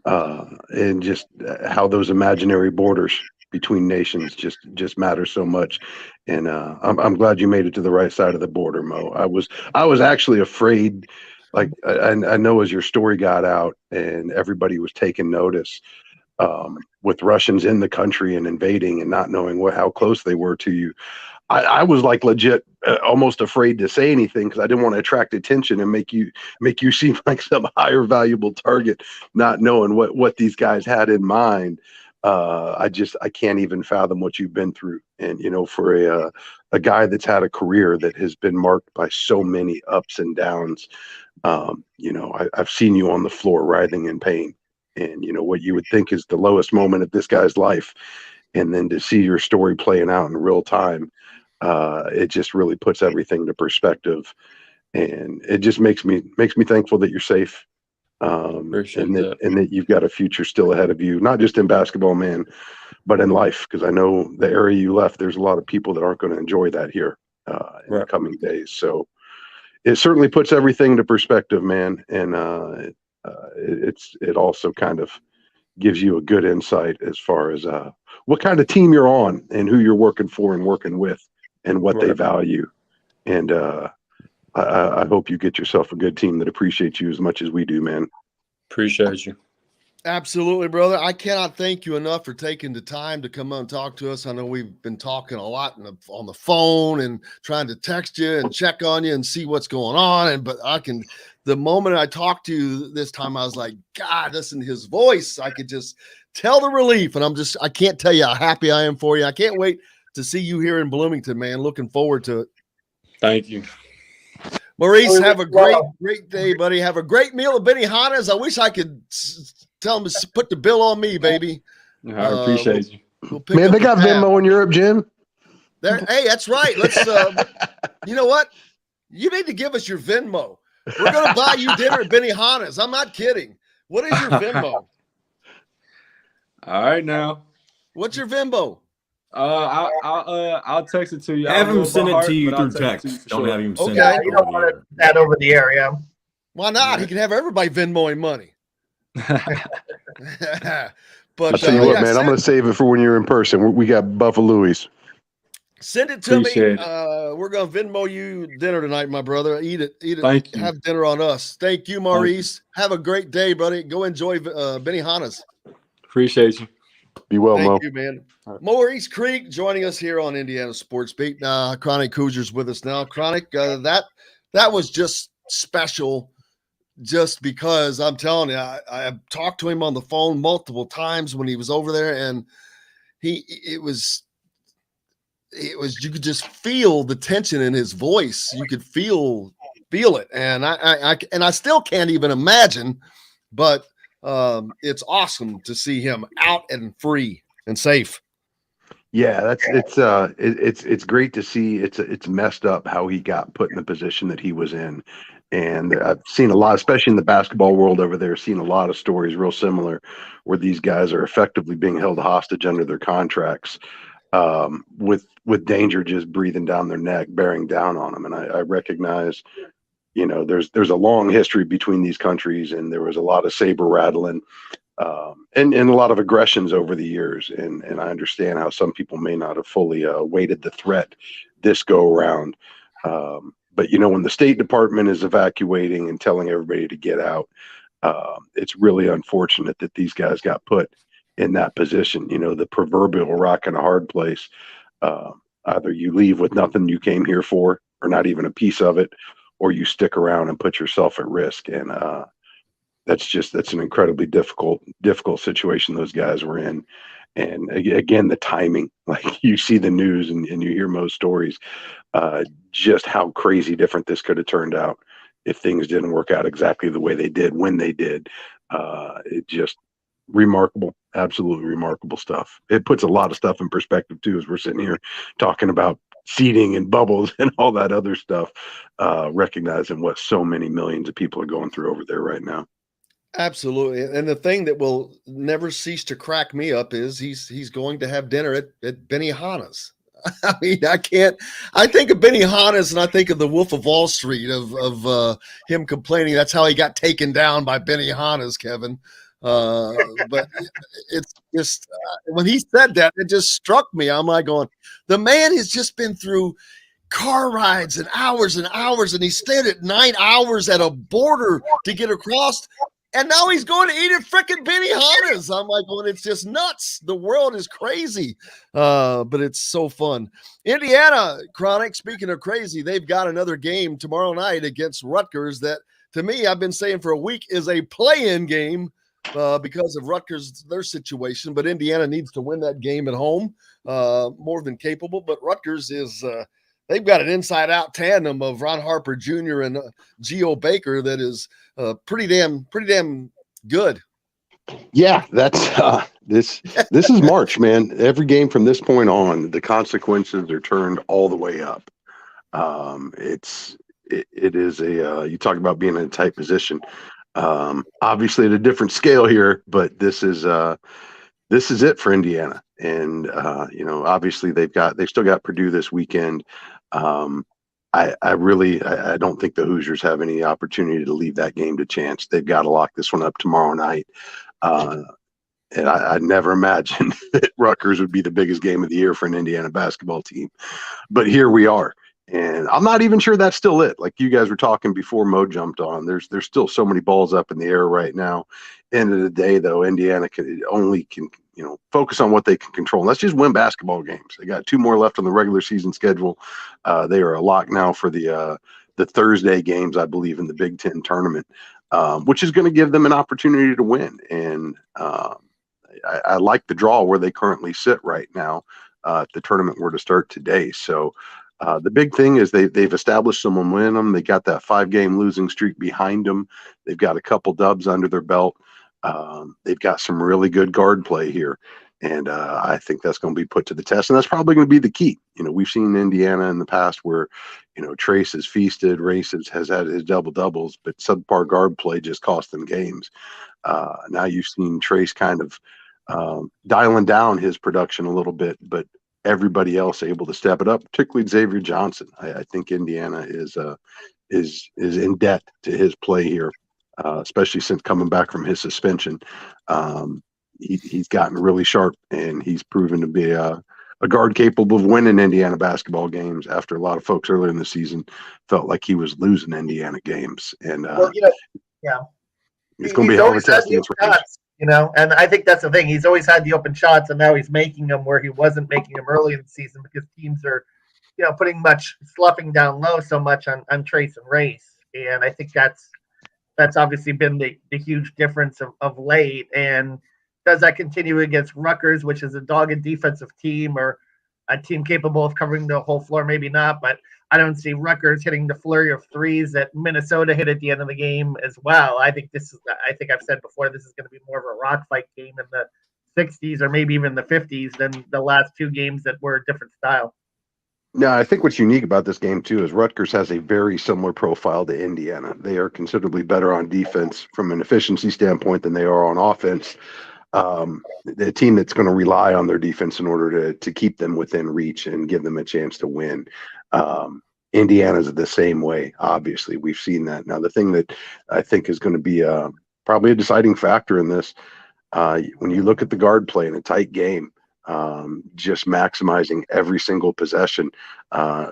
and just how those imaginary borders between nations just matter so much. And I'm glad you made it to the right side of the border, Mo. I was actually afraid. Like I know as your story got out and everybody was taking notice, with Russians in the country and invading and not knowing how close they were to you, I was like legit almost afraid to say anything because I didn't want to attract attention and make you seem like some higher valuable target, not knowing what these guys had in mind. I can't even fathom what you've been through, and for a guy that's had a career that has been marked by so many ups and downs. I've seen you on the floor writhing in pain. And what you would think is the lowest moment of this guy's life, and then to see your story playing out in real time, it just really puts everything to perspective, and it just makes me thankful that you're safe, and that you've got a future still ahead of you, not just in basketball, man, but in life. Because I know the area you left, there's a lot of people that aren't going to enjoy that here in the coming days. So it certainly puts everything to perspective, man, and it also kind of gives you a good insight as far as what kind of team you're on and who you're working for and working with and what they value. And I hope you get yourself a good team that appreciates you as much as we do, man. Appreciate you. Absolutely, brother. I cannot thank you enough for taking the time to come on and talk to us. I know we've been talking a lot on the phone and trying to text you and check on you and see what's going on. But the moment I talked to you this time, I was like, God, listen to his voice. I could just tell the relief. And I can't tell you how happy I am for you. I can't wait to see you here in Bloomington, man. Looking forward to it. Thank you. Maurice, have a great day, buddy. Have a great meal at Benihana's. I wish I could tell them to put the bill on me, baby. I appreciate you. Man, they got Venmo in Europe, Jim. Hey, that's right. Let's you know what? You need to give us your Venmo. We're going to buy you dinner at Benihana's. I'm not kidding. What is your Venmo? All right, now. What's your Venmo? I'll text it to you. Have him send it to you through text. Don't have him send it. You don't want that over the air, yeah. Why not? Yeah. He can have everybody Venmoing money. But I'll tell you what, man, I'm going to save it for when you're in person. We got Buffalo Louie's. Send it to Appreciate me. We're going to Venmo you dinner tonight, my brother. Eat it. Thank you. Have dinner on us. Thank you, Maurice. Have a great day, buddy. Go enjoy Benihana's. Appreciate you. Be well, Mo. Thank you, man. Right. Maurice Creek joining us here on Indiana Sports Beat. Chronic Hoosier's with us now. Chronic, that was just special. Just because I'm telling you, I talked to him on the phone multiple times when he was over there, and it was you could just feel the tension in his voice. You could feel feel it, and I still can't even imagine. But it's awesome to see him out and free and safe. Yeah, it's great to see. It's messed up how he got put in the position that he was in, and I've seen a lot, especially in the basketball world over there. Seen a lot of stories real similar, where these guys are effectively being held hostage under their contracts, with danger just breathing down their neck, bearing down on them. And I recognize, there's a long history between these countries, and there was a lot of saber rattling. And a lot of aggressions over the years, and I understand how some people may not have fully weighted the threat this go around. But when the State Department is evacuating and telling everybody to get out, it's really unfortunate that these guys got put in that position. The proverbial rock and a hard place. Either you leave with nothing you came here for, or not even a piece of it, or you stick around and put yourself at risk. And that's an incredibly difficult situation those guys were in. And again, the timing, like you see the news and you hear most stories, just how crazy different this could have turned out if things didn't work out exactly the way they did when they did. It just remarkable, absolutely remarkable stuff. It puts a lot of stuff in perspective too, as we're sitting here talking about seeding and bubbles and all that other stuff, recognizing what so many millions of people are going through over there right now. Absolutely. And the thing that will never cease to crack me up is he's going to have dinner at Benihana's. I mean, I think of Benihana's and I think of the Wolf of Wall Street of him complaining that's how he got taken down by Benihana's, Kevin. But it's just when he said that, it just struck me. I'm like going, the man has just been through car rides and hours, and he stayed at 9 hours at a border to get across. And now he's going to eat at frickin' Benihana's. I'm like, well, it's just nuts. The world is crazy. But it's so fun. Indiana, Chronic, speaking of crazy, they've got another game tomorrow night against Rutgers that, to me, I've been saying for a week is a play-in game because of Rutgers, their situation. But Indiana needs to win that game at home, more than capable. But Rutgers is they've got an inside-out tandem of Ron Harper Jr. and Geo Baker that is pretty damn good. Yeah, that's this is March, man. Every game from this point on, the consequences are turned all the way up. It is a you talk about being in a tight position. Obviously at a different scale here, but this is it for Indiana. And obviously they've still got Purdue this weekend. I don't think the Hoosiers have any opportunity to leave that game to chance. They've got to lock this one up tomorrow night. And I never imagined that Rutgers would be the biggest game of the year for an Indiana basketball team. But here we are. And I'm not even sure that's still it. Like you guys were talking before Mo jumped on, there's still so many balls up in the air right now. End of the day, though, Indiana can focus on what they can control. And let's just win basketball games. They got 2 more left on the regular season schedule. They are a lock now for the Thursday games, I believe, in the Big Ten tournament, which is going to give them an opportunity to win. And I like the draw where they currently sit right now if the tournament were to start today. So the big thing is they've established some momentum. They got that 5-game losing streak behind them. They've got a couple dubs under their belt. They've got some really good guard play here. And I think that's going to be put to the test. And that's probably going to be the key. We've seen Indiana in the past where, Trace has feasted, Race has had his double-doubles, but subpar guard play just cost them games. Now you've seen Trace kind of dialing down his production a little bit, but everybody else able to step it up, particularly Xavier Johnson. I think Indiana is in debt to his play here, especially since coming back from his suspension. He's gotten really sharp, and he's proven to be a guard capable of winning Indiana basketball games after a lot of folks earlier in the season felt like he was losing Indiana games. And yeah, it's going to be a hell of a test. And I think that's the thing. He's always had the open shots, and now he's making them where he wasn't making them early in the season because teams are, pretty much sloughing down low so much on Trace and Race. And I think that's obviously been the huge difference of late. And does that continue against Rutgers, which is a dogged defensive team, or a team capable of covering the whole floor, maybe not, but I don't see Rutgers hitting the flurry of threes that Minnesota hit at the end of the game as well. I think I've said before, this is going to be more of a rock fight game in the 60s or maybe even the 50s than the last two games that were a different style. No, I think what's unique about this game too is Rutgers has a very similar profile to Indiana. They are considerably better on defense from an efficiency standpoint than they are on offense. The team that's going to rely on their defense in order to keep them within reach and give them a chance to win. Indiana's the same way. Obviously, we've seen that. Now, the thing that I think is going to be probably a deciding factor in this, when you look at the guard play in a tight game, just maximizing every single possession,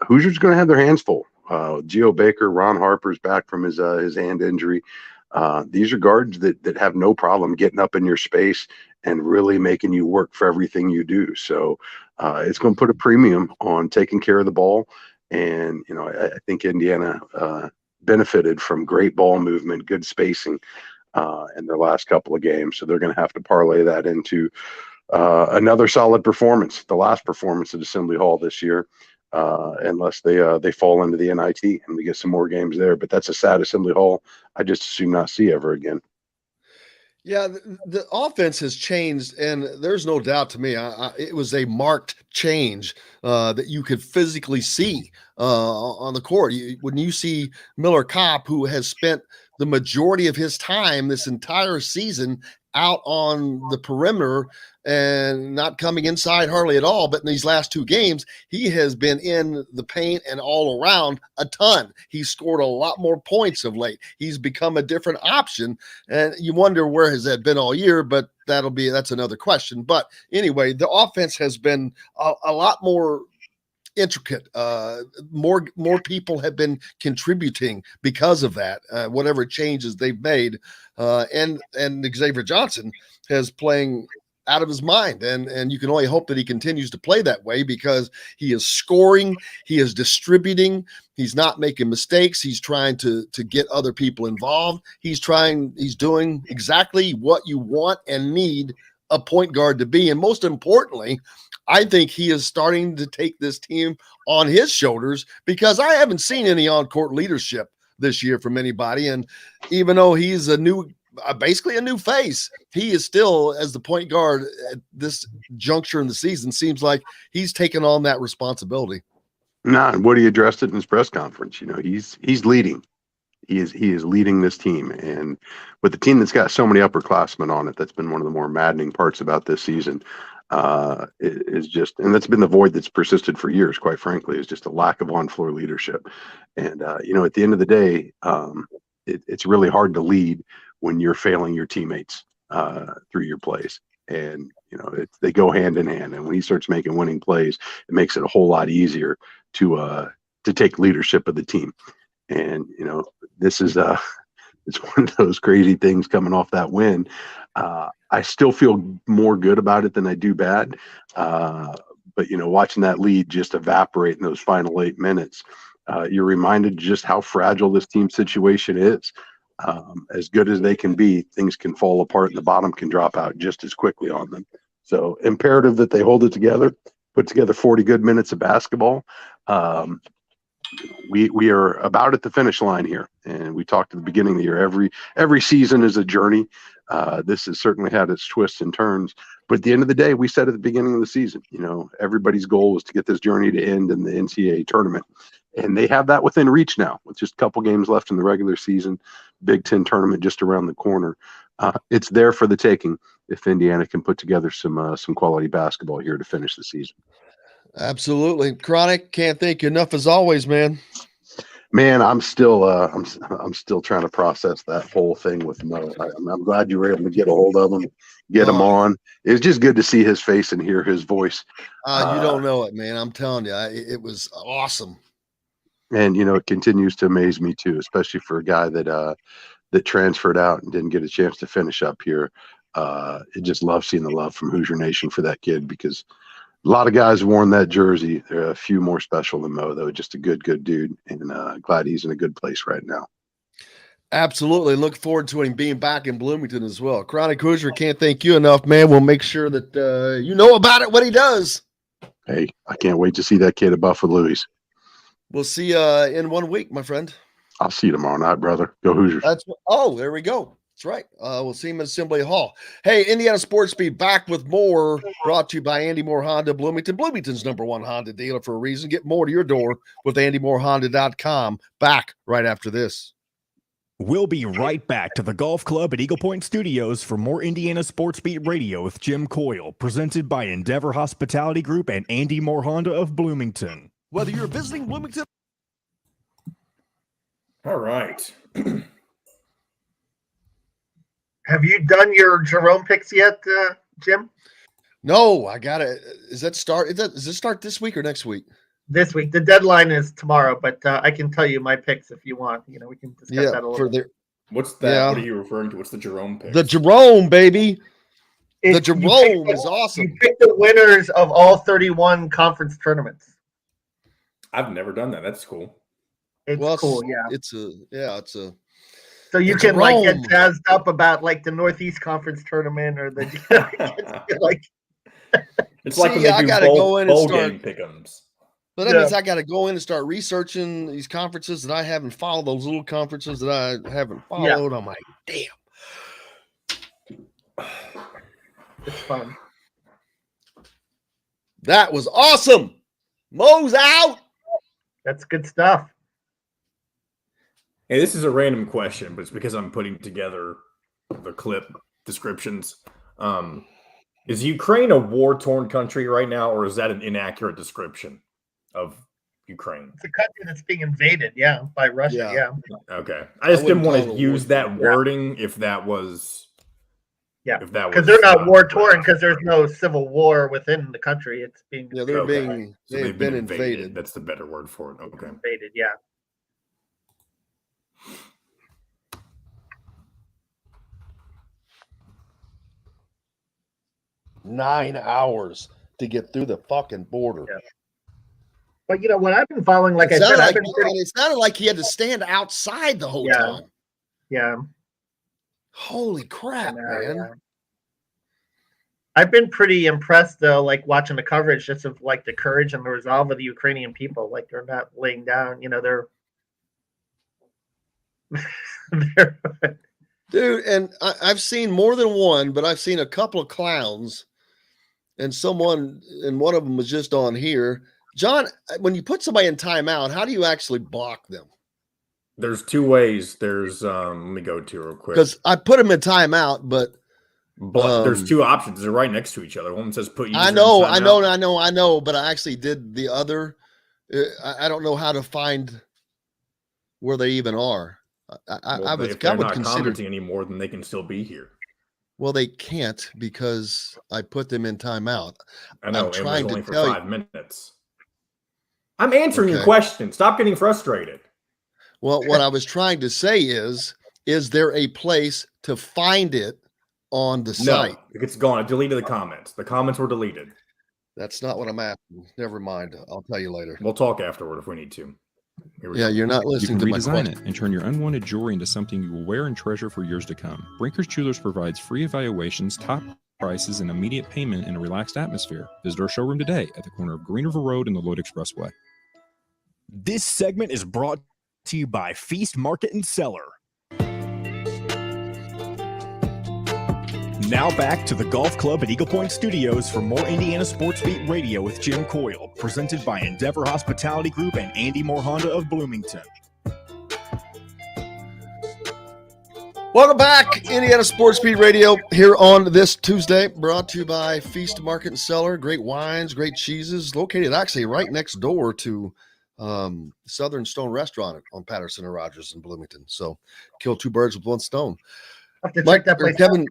Hoosiers going to have their hands full. Geo Baker, Ron Harper's back from his hand injury. These are guards that have no problem getting up in your space and really making you work for everything you do. So it's going to put a premium on taking care of the ball. And, I think Indiana benefited from great ball movement, good spacing in their last couple of games. So they're going to have to parlay that into another solid performance, the last performance at Assembly Hall this year, unless they fall into the NIT and we get some more games there. But that's a sad Assembly Hall I just assume not see ever again. Yeah, the offense has changed, and there's no doubt to me, it was a marked change that you could physically see on the court. When you see Miller Kopp, who has spent the majority of his time this entire season out on the perimeter and not coming inside hardly at all, but in these last two games, he has been in the paint and all around a ton. He's scored a lot more points of late. He's become a different option, and you wonder where has that been all year, but that's another question. But anyway, the offense has been a lot more intricate. More people have been contributing because of that, whatever changes they've made. And Xavier Johnson has playing out of his mind, and you can only hope that he continues to play that way because he is scoring, he is distributing, he's not making mistakes, he's trying to get other people involved, he's doing exactly what you want and need a point guard to be. And most importantly, I think he is starting to take this team on his shoulders, because I haven't seen any on-court leadership this year from anybody. And even though he's basically a new face, he is still, as the point guard at this juncture in the season, seems like he's taken on that responsibility. And Woody addressed it in his press conference. He's leading. He is leading this team, and with the team that's got so many upperclassmen on it, that's been one of the more maddening parts about this season. Is just, and that's been the void that's persisted for years, quite frankly, is just a lack of on-floor leadership. And at the end of the day, it's really hard to lead when you're failing your teammates through your plays. And they go hand in hand. And when he starts making winning plays, it makes it a whole lot easier to take leadership of the team. And this is it's one of those crazy things coming off that win. I still feel more good about it than I do bad. But watching that lead just evaporate in those final 8 minutes, you're reminded just how fragile this team situation is. As good as they can be, things can fall apart and the bottom can drop out just as quickly on them. So imperative that they hold it together, put together 40 good minutes of basketball. We are about at the finish line here, and we talked at the beginning of the year. Every season is a journey. This has certainly had its twists and turns, but at the end of the day, we said at the beginning of the season, everybody's goal was to get this journey to end in the NCAA tournament, and they have that within reach now with just a couple games left in the regular season. Big Ten tournament just around the corner. It's there for the taking if Indiana can put together some quality basketball here to finish the season. Absolutely. Chronic, can't thank you enough as always, man. Man, I'm still trying to process that whole thing with Mo. I'm glad you were able to get a hold of him, get him on. It's just good to see his face and hear his voice. You don't know it, man. I'm telling you, it was awesome. And it continues to amaze me too, especially for a guy that transferred out and didn't get a chance to finish up here. It just love seeing the love from Hoosier Nation for that kid, because a lot of guys worn that jersey. There are a few more special than Mo, though. Just a good dude, and glad he's in a good place right now. Absolutely. Look forward to him being back in Bloomington as well. Chronic Hoosier, can't thank you enough, man. We'll make sure that you know about it when he does. Hey, I can't wait to see that kid at Buffalo Louis. We'll see you in 1 week, my friend. I'll see you tomorrow night, brother. Go Hoosiers. There we go. That's right. We'll see him at Assembly Hall. Hey, Indiana Sports Speed back with more, brought to you by Andy Moore Honda Bloomington. Bloomington's #1 Honda dealer for a reason. Get more to your door with AndyMooreHonda.com. Back right after this. We'll be right back to the Golf Club at Eagle Point Studios for more Indiana Sports Beat Radio with Jim Coyle, presented by Endeavor Hospitality Group and Andy Moore Honda of Bloomington. Whether you're visiting Bloomington. All right. Have you done your Jerome picks yet, Jim? No, I got it. Does it start this week or next week? This week. The deadline is tomorrow, but I can tell you my picks if you want. We can discuss that a little bit. What's that? Yeah. What are you referring to? What's the Jerome pick? The Jerome, baby. The Jerome is awesome. You pick the winners of all 31 conference tournaments. I've never done that. That's cool. It's cool, yeah. It's a. So you can Jerome. Get jazzed up about the Northeast Conference tournament or the It's like when they do bowl game pick'ems. But that means I got to go in and start researching these conferences that I haven't followed, those little conferences that I haven't followed. Yeah. I'm like, damn. It's fun. That was awesome. Mo's out. That's good stuff. Hey, this is a random question, but it's because I'm putting together the clip descriptions. Is Ukraine a war-torn country right now, or is that an inaccurate description of Ukraine? It's a country that's being invaded, by Russia, yeah. Okay. I just didn't want to use that wording if that was... Yeah, because they're not war-torn because there's no civil war within the country. It's being... Yeah, they've been invaded. That's the better word for it. Okay. Invaded, yeah. $9 hours to get through the fucking border. Yeah. But what I've been following, I said, it sounded like he had to stand outside the whole time. Yeah. Holy crap, man. Yeah. I've been pretty impressed though, watching the coverage just of the courage and the resolve of the Ukrainian people. They're not laying down, they're Dude, and I've seen more than one, but I've seen a couple of clowns, and one of them was just on here. John, when you put somebody in timeout, how do you actually block them? There's two ways. There's let me go to real quick. Because I put them in timeout, but there's two options. They're right next to each other. One says put you. I know, but I actually did the other. I don't know how to find where they even are. If they're not commenting anymore, then they can still be here. Well, they can't because I put them in timeout. I know. I'm trying to tell you. 5 minutes. I'm answering your question. Stop getting frustrated. Well, what I was trying to say is there a place to find it on the site? No, it's gone. I deleted the comments. The comments were deleted. That's not what I'm asking. Never mind. I'll tell you later. We'll talk afterward if we need to. Yeah, you're not listening to my question. You can redesign it and turn your unwanted jewelry into something you will wear and treasure for years to come. Brinker's Jewelers provides free evaluations, top prices, and immediate payment in a relaxed atmosphere. Visit our showroom today at the corner of Green River Road and the Lloyd Expressway. This segment is brought to you by Feast Market and Cellar. Now back to the Golf Club at Eagle Point Studios for more Indiana Sports Beat Radio with Jim Coyle, presented by Endeavor Hospitality Group and Andy Moore Honda of Bloomington. Welcome back, Indiana Sports Beat Radio, here on this Tuesday, brought to you by Feast Market and Cellar. Great wines, great cheeses, located actually right next door to Southern Stone Restaurant on Patterson and Rogers in Bloomington. So kill two birds with one stone. Kevin.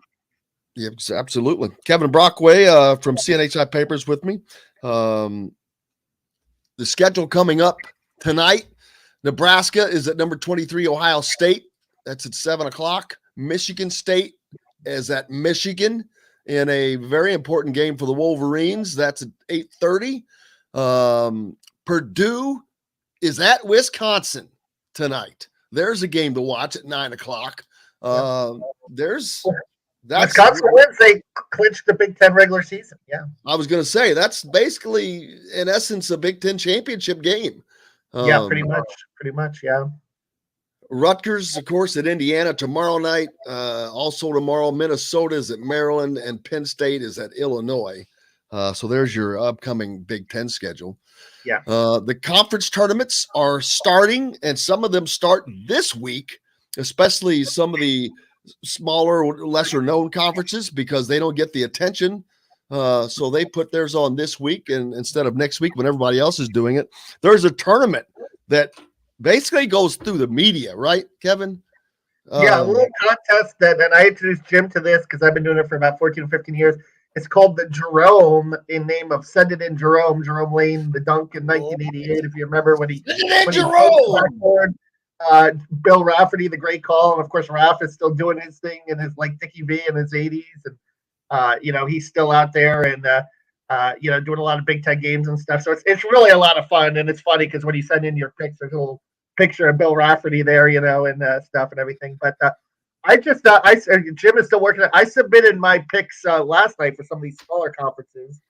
Yeah, absolutely. Kevin Brockway from CNHI Papers with me. The schedule coming up tonight. Nebraska is at number 23, Ohio State. That's at 7 o'clock. Michigan State is at Michigan in a very important game for the Wolverines. That's at 8:30. Purdue is at Wisconsin tonight. There's a game to watch at 9 o'clock. Wisconsin wins, they clinched the Big Ten regular season. Yeah. I was going to say, that's basically, in essence, a Big Ten championship game. Yeah, pretty much, yeah. Rutgers, of course, at Indiana tomorrow night. Also tomorrow, Minnesota is at Maryland, and Penn State is at Illinois. So there's your upcoming Big Ten schedule. Yeah. The conference tournaments are starting, and some of them start this week, especially some of the smaller, lesser known conferences, because they don't get the attention. So they put theirs on this week, and instead of next week when everybody else is doing it. There's a tournament that basically goes through the media, right, Kevin? Yeah, a little contest and I introduced Jim to this because I've been doing it for about 14 or 15 years. It's called the Jerome, in name of Send It In Jerome Lane, the dunk in 1988. If you remember when he Bill Rafferty, the great call, and of course Raff is still doing his thing in his like Dickie V in his 80s, and he's still out there and doing a lot of Big Ten games and stuff. So it's really a lot of fun, and it's funny because when you send in your picks, there's a little picture of Bill Rafferty there, and stuff and everything. But Jim is still working. I submitted my picks last night for some of these smaller conferences.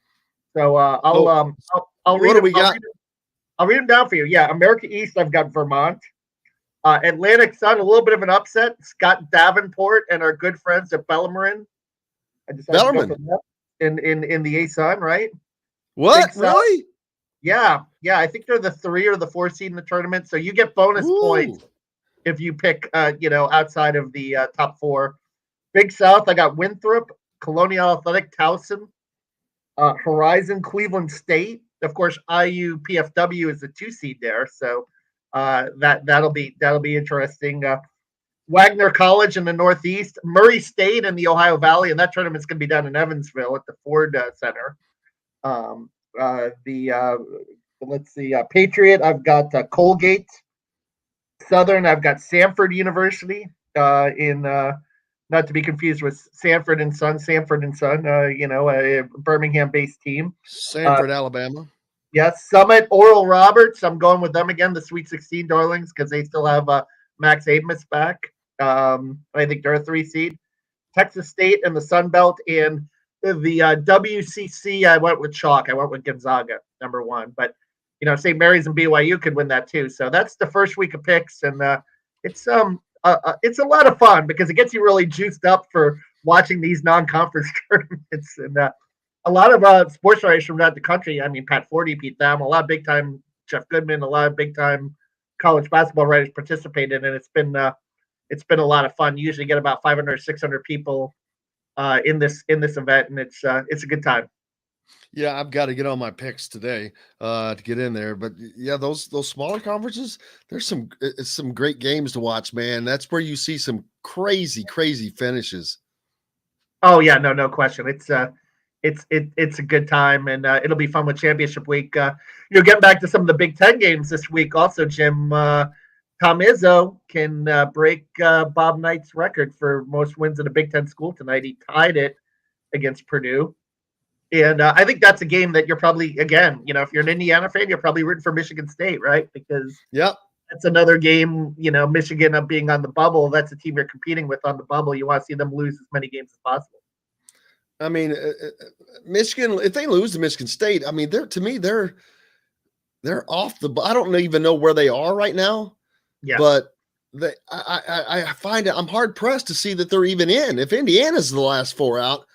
So I'll read them. I'll read them down for you. Yeah, America East, I've got Vermont. Atlantic Sun, a little bit of an upset. Scott Davenport and our good friends at Bellarmine. I decided to go for them in the A Sun, right? What? Really? Yeah. I think they're the 3 or the 4 seed in the tournament. So you get bonus points if you pick, outside of the top 4. Big South, I got Winthrop, Colonial Athletic, Towson, Horizon, Cleveland State. Of course, IU PFW is the 2 seed there. So that'll be interesting. Wagner College in the Northeast, Murray State in the Ohio Valley, and that tournament's going to be down in Evansville at the Ford Center. Patriot, I've got Colgate. Southern, I've got Samford University in not to be confused with Sanford and Son, a Birmingham-based team. Sanford, Alabama. Yes, Summit, Oral Roberts. I'm going with them again, the Sweet 16 darlings, because they still have Max Amos back. I think they're a 3 seed. Texas State and the Sun Belt, and the WCC. I went with chalk. I went with Gonzaga, number 1. But St. Mary's and BYU could win that too. So that's the first week of picks, and it's a lot of fun because it gets you really juiced up for watching these non-conference tournaments. And a lot of sports writers from around the country. I mean, Pat Forty beat them. A lot of big time Jeff Goodman. A lot of big time college basketball writers participated, and it's been a lot of fun. You usually get about 500 or 600 people in this event, and it's a good time. Yeah, I've got to get on my picks today to get in there. But yeah, those smaller conferences, there's some great games to watch, man. That's where you see some crazy finishes. Oh yeah, no question. It's a good time, and it'll be fun with championship week. Getting back to some of the Big Ten games this week. Also, Jim, Tom Izzo can break Bob Knight's record for most wins in a Big Ten school tonight. He tied it against Purdue. And I think that's a game that you're probably, again, if you're an Indiana fan, you're probably rooting for Michigan State, right? Because that's another game, Michigan being on the bubble. That's a team you're competing with on the bubble. You want to see them lose as many games as possible. I mean, Michigan, if they lose to Michigan State, I mean, they're off the, I don't even know where they are right now. Yeah. But I find it, I'm hard pressed to see that they're even in. If Indiana's the last 4 out,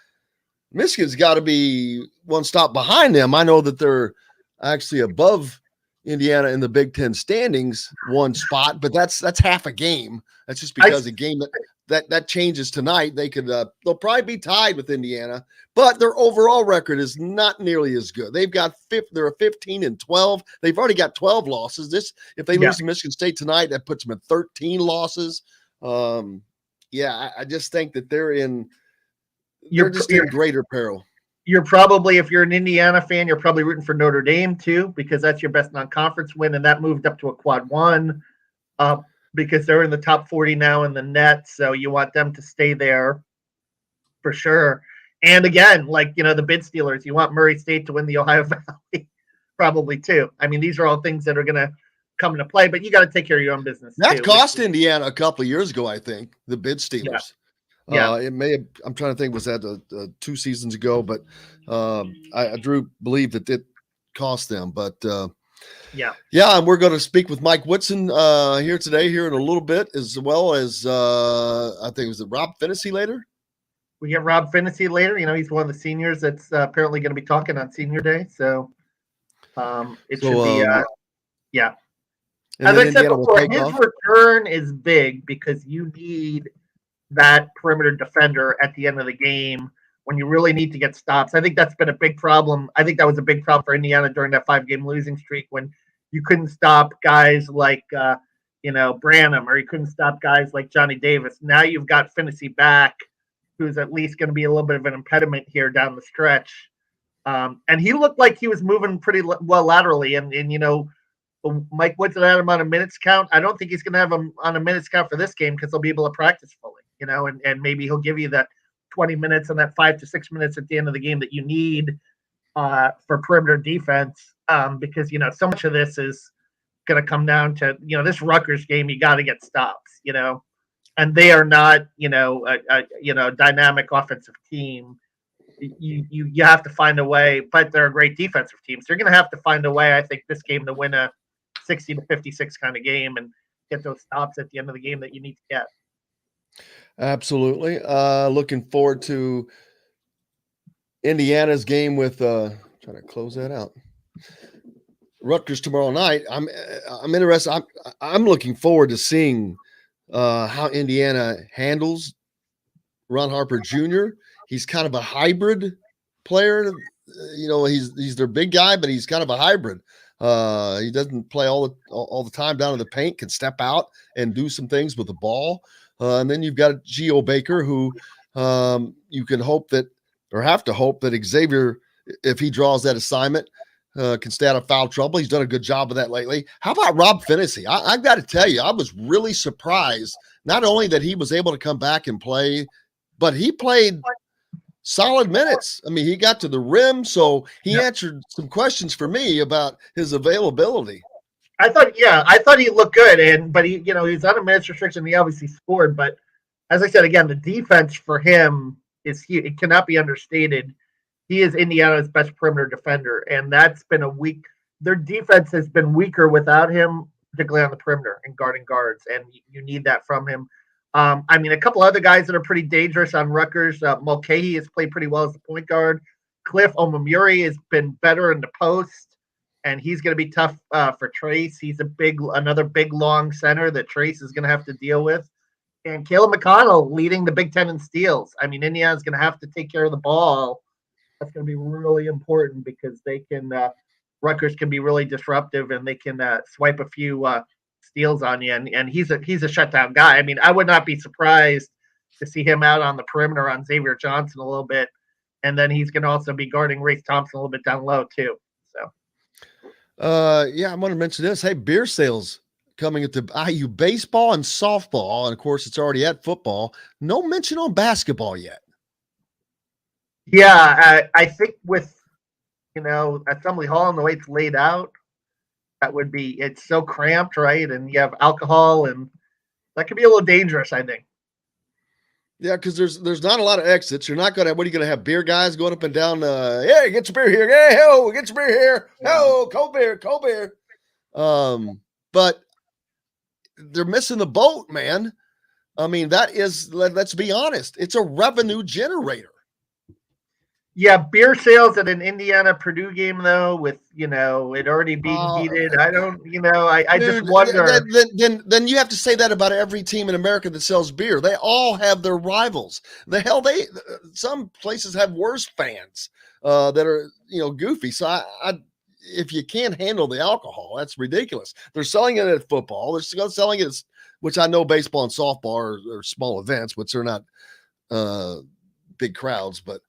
Michigan's got to be one stop behind them. I know that they're actually above Indiana in the Big Ten standings, 1 spot, but that's half a game. That's just because a game that changes tonight. They could they'll probably be tied with Indiana, but their overall record is not nearly as good. They're a 15-12. They've already got 12 losses. If they lose to Michigan State tonight, that puts them at 13 losses. I just think that they're in. You're just in greater peril. You're probably, if you're an Indiana fan, you're probably rooting for Notre Dame too, because that's your best non-conference win, and that moved up to a quad 1 because they're in the top 40 now in the net. So you want them to stay there for sure. And again, the bid stealers, you want Murray State to win the Ohio Valley probably too. I mean, these are all things that are going to come into play, but you got to take care of your own business. That cost Indiana a couple of years ago, I think, the bid stealers. Yeah. It may have, I'm trying to think, was that 2 seasons ago, but I believe that it cost them. But Yeah. and we're going to speak with Mike Woodson here today, here in a little bit, as well as I think it was Rob Finnessy later. We get Rob Finnessy later. He's one of the seniors that's apparently going to be talking on Senior Day. So it should be, yeah. As I said before, his return is big because you need that perimeter defender at the end of the game when you really need to get stops. I think that's been a big problem. I think that was a big problem for Indiana during that 5-game losing streak when you couldn't stop guys like, Branham, or you couldn't stop guys like Johnny Davis. Now you've got Finnessy back, who's at least going to be a little bit of an impediment here down the stretch. And he looked like he was moving pretty well laterally. And Mike Woodson had him on a minutes count. I don't think he's going to have him on a minutes count for this game because they'll be able to practice fully, and maybe he'll give you that 20 minutes and that 5 to 6 minutes at the end of the game that you need for perimeter defense. Because, so much of this is going to come down to, this Rutgers game, you got to get stops, and they are not, a dynamic offensive team. You have to find a way, but they're a great defensive team. So you're going to have to find a way, I think, this game to win a 60-56 kind of game and get those stops at the end of the game that you need to get. Absolutely. Looking forward to Indiana's game with trying to close that out. Rutgers tomorrow night. I'm interested. I'm looking forward to seeing how Indiana handles Ron Harper Jr. He's kind of a hybrid player. He's their big guy, but he's kind of a hybrid. He doesn't play all the time down in the paint, can step out and do some things with the ball. And then you've got Geo Baker, who you can hope that, or have to hope that Xavier, if he draws that assignment, can stay out of foul trouble. He's done a good job of that lately. How about Rob Finnessy? I've got to tell you, I was really surprised, not only that he was able to come back and play, but he played solid minutes. I mean, he got to the rim, so he answered some questions for me about his availability. I thought he looked good, but he was on a minutes restriction. He obviously scored, but as I said again, the defense for him is huge. It cannot be understated. He is Indiana's best perimeter defender, and that's been a weak. Their defense has been weaker without him, particularly on the perimeter and guarding guards, and you need that from him. A couple other guys that are pretty dangerous on Rutgers. Mulcahy has played pretty well as the point guard. Cliff Omamuri has been better in the post, and he's going to be tough for Trace. He's another big, long center that Trace is going to have to deal with. And Caleb McConnell leading the Big Ten in steals. Indiana's going to have to take care of the ball. That's going to be really important because they can Rutgers can be really disruptive, and they can swipe a few steals on you. And he's a shutdown guy. I would not be surprised to see him out on the perimeter on Xavier Johnson a little bit, and then he's going to also be guarding Race Thompson a little bit down low too. So, I want to mention this. Hey, beer sales coming at the IU baseball and softball, and of course, it's already at football. No mention on basketball yet. Yeah, I think with Assembly Hall and the way it's laid out, it's so cramped, right? And you have alcohol, and that could be a little dangerous, I think. Yeah, because there's not a lot of exits. You're not gonna. What are you gonna have? Beer guys going up and down? Hey, get your beer here. Hey, ho, get your beer here. Ho, cold beer. But they're missing the boat, man. That is. Let's be honest. It's a revenue generator. Yeah, beer sales at an Indiana-Purdue game, though, with, it already being heated. I don't, I just wonder. Then you have to say that about every team in America that sells beer. They all have their rivals. Some places have worse fans that are, goofy. So if you can't handle the alcohol, that's ridiculous. They're selling it at football. They're selling it, which I know baseball and softball are small events, which are not big crowds, but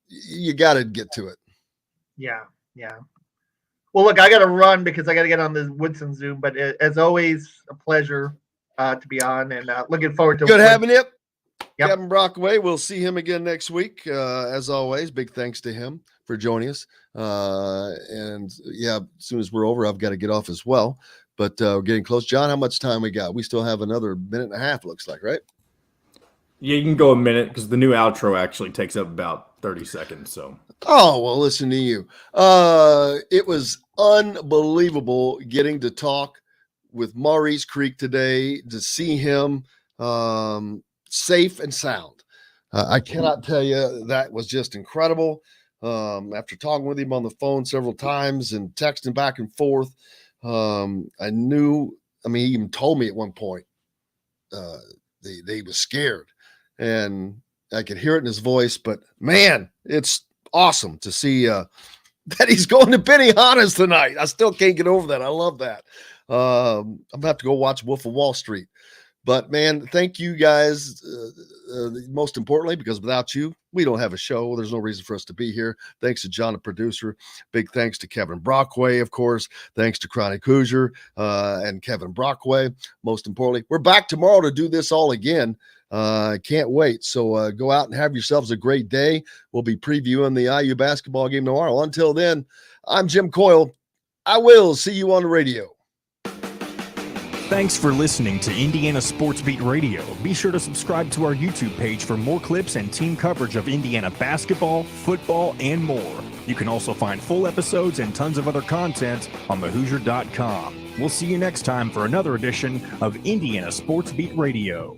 you got to get to it. Yeah. Well, look, I got to run because I got to get on the Woodson Zoom, but as always, a pleasure to be on, and looking forward to good having you. Yep. Kevin Brockway. We'll see him again next week. As always, big thanks to him for joining us. And as soon as we're over, I've got to get off as well, but we're getting close. John, how much time we got? We still have another minute and a half, looks like, right? Yeah, you can go a minute because the new outro actually takes up about 30 seconds. So. Oh, well, listen to you. It was unbelievable getting to talk with Maurice Creek today, to see him safe and sound. I cannot tell you, that was just incredible. After talking with him on the phone several times and texting back and forth, I knew, he even told me at one point he was scared, and I could hear it in his voice, but man, it's awesome to see that he's going to Benihana's tonight. I still can't get over that. I love that. I'm gonna have to go watch Wolf of Wall Street. But man, thank you guys. Most importantly, because without you, we don't have a show. There's no reason for us to be here. Thanks to John, the producer. Big thanks to Kevin Brockway, of course. Thanks to Chronic Hoosier and Kevin Brockway. Most importantly, we're back tomorrow to do this all again. Can't wait. So go out and have yourselves a great day. We'll be previewing the IU basketball game tomorrow. Until then, I'm Jim Coyle. I will see you on the radio. Thanks for listening to Indiana Sports Beat Radio. Be sure to subscribe to our YouTube page for more clips and team coverage of Indiana basketball, football, and more. You can also find full episodes and tons of other content on thehoosier.com. We'll see you next time for another edition of Indiana Sports Beat Radio.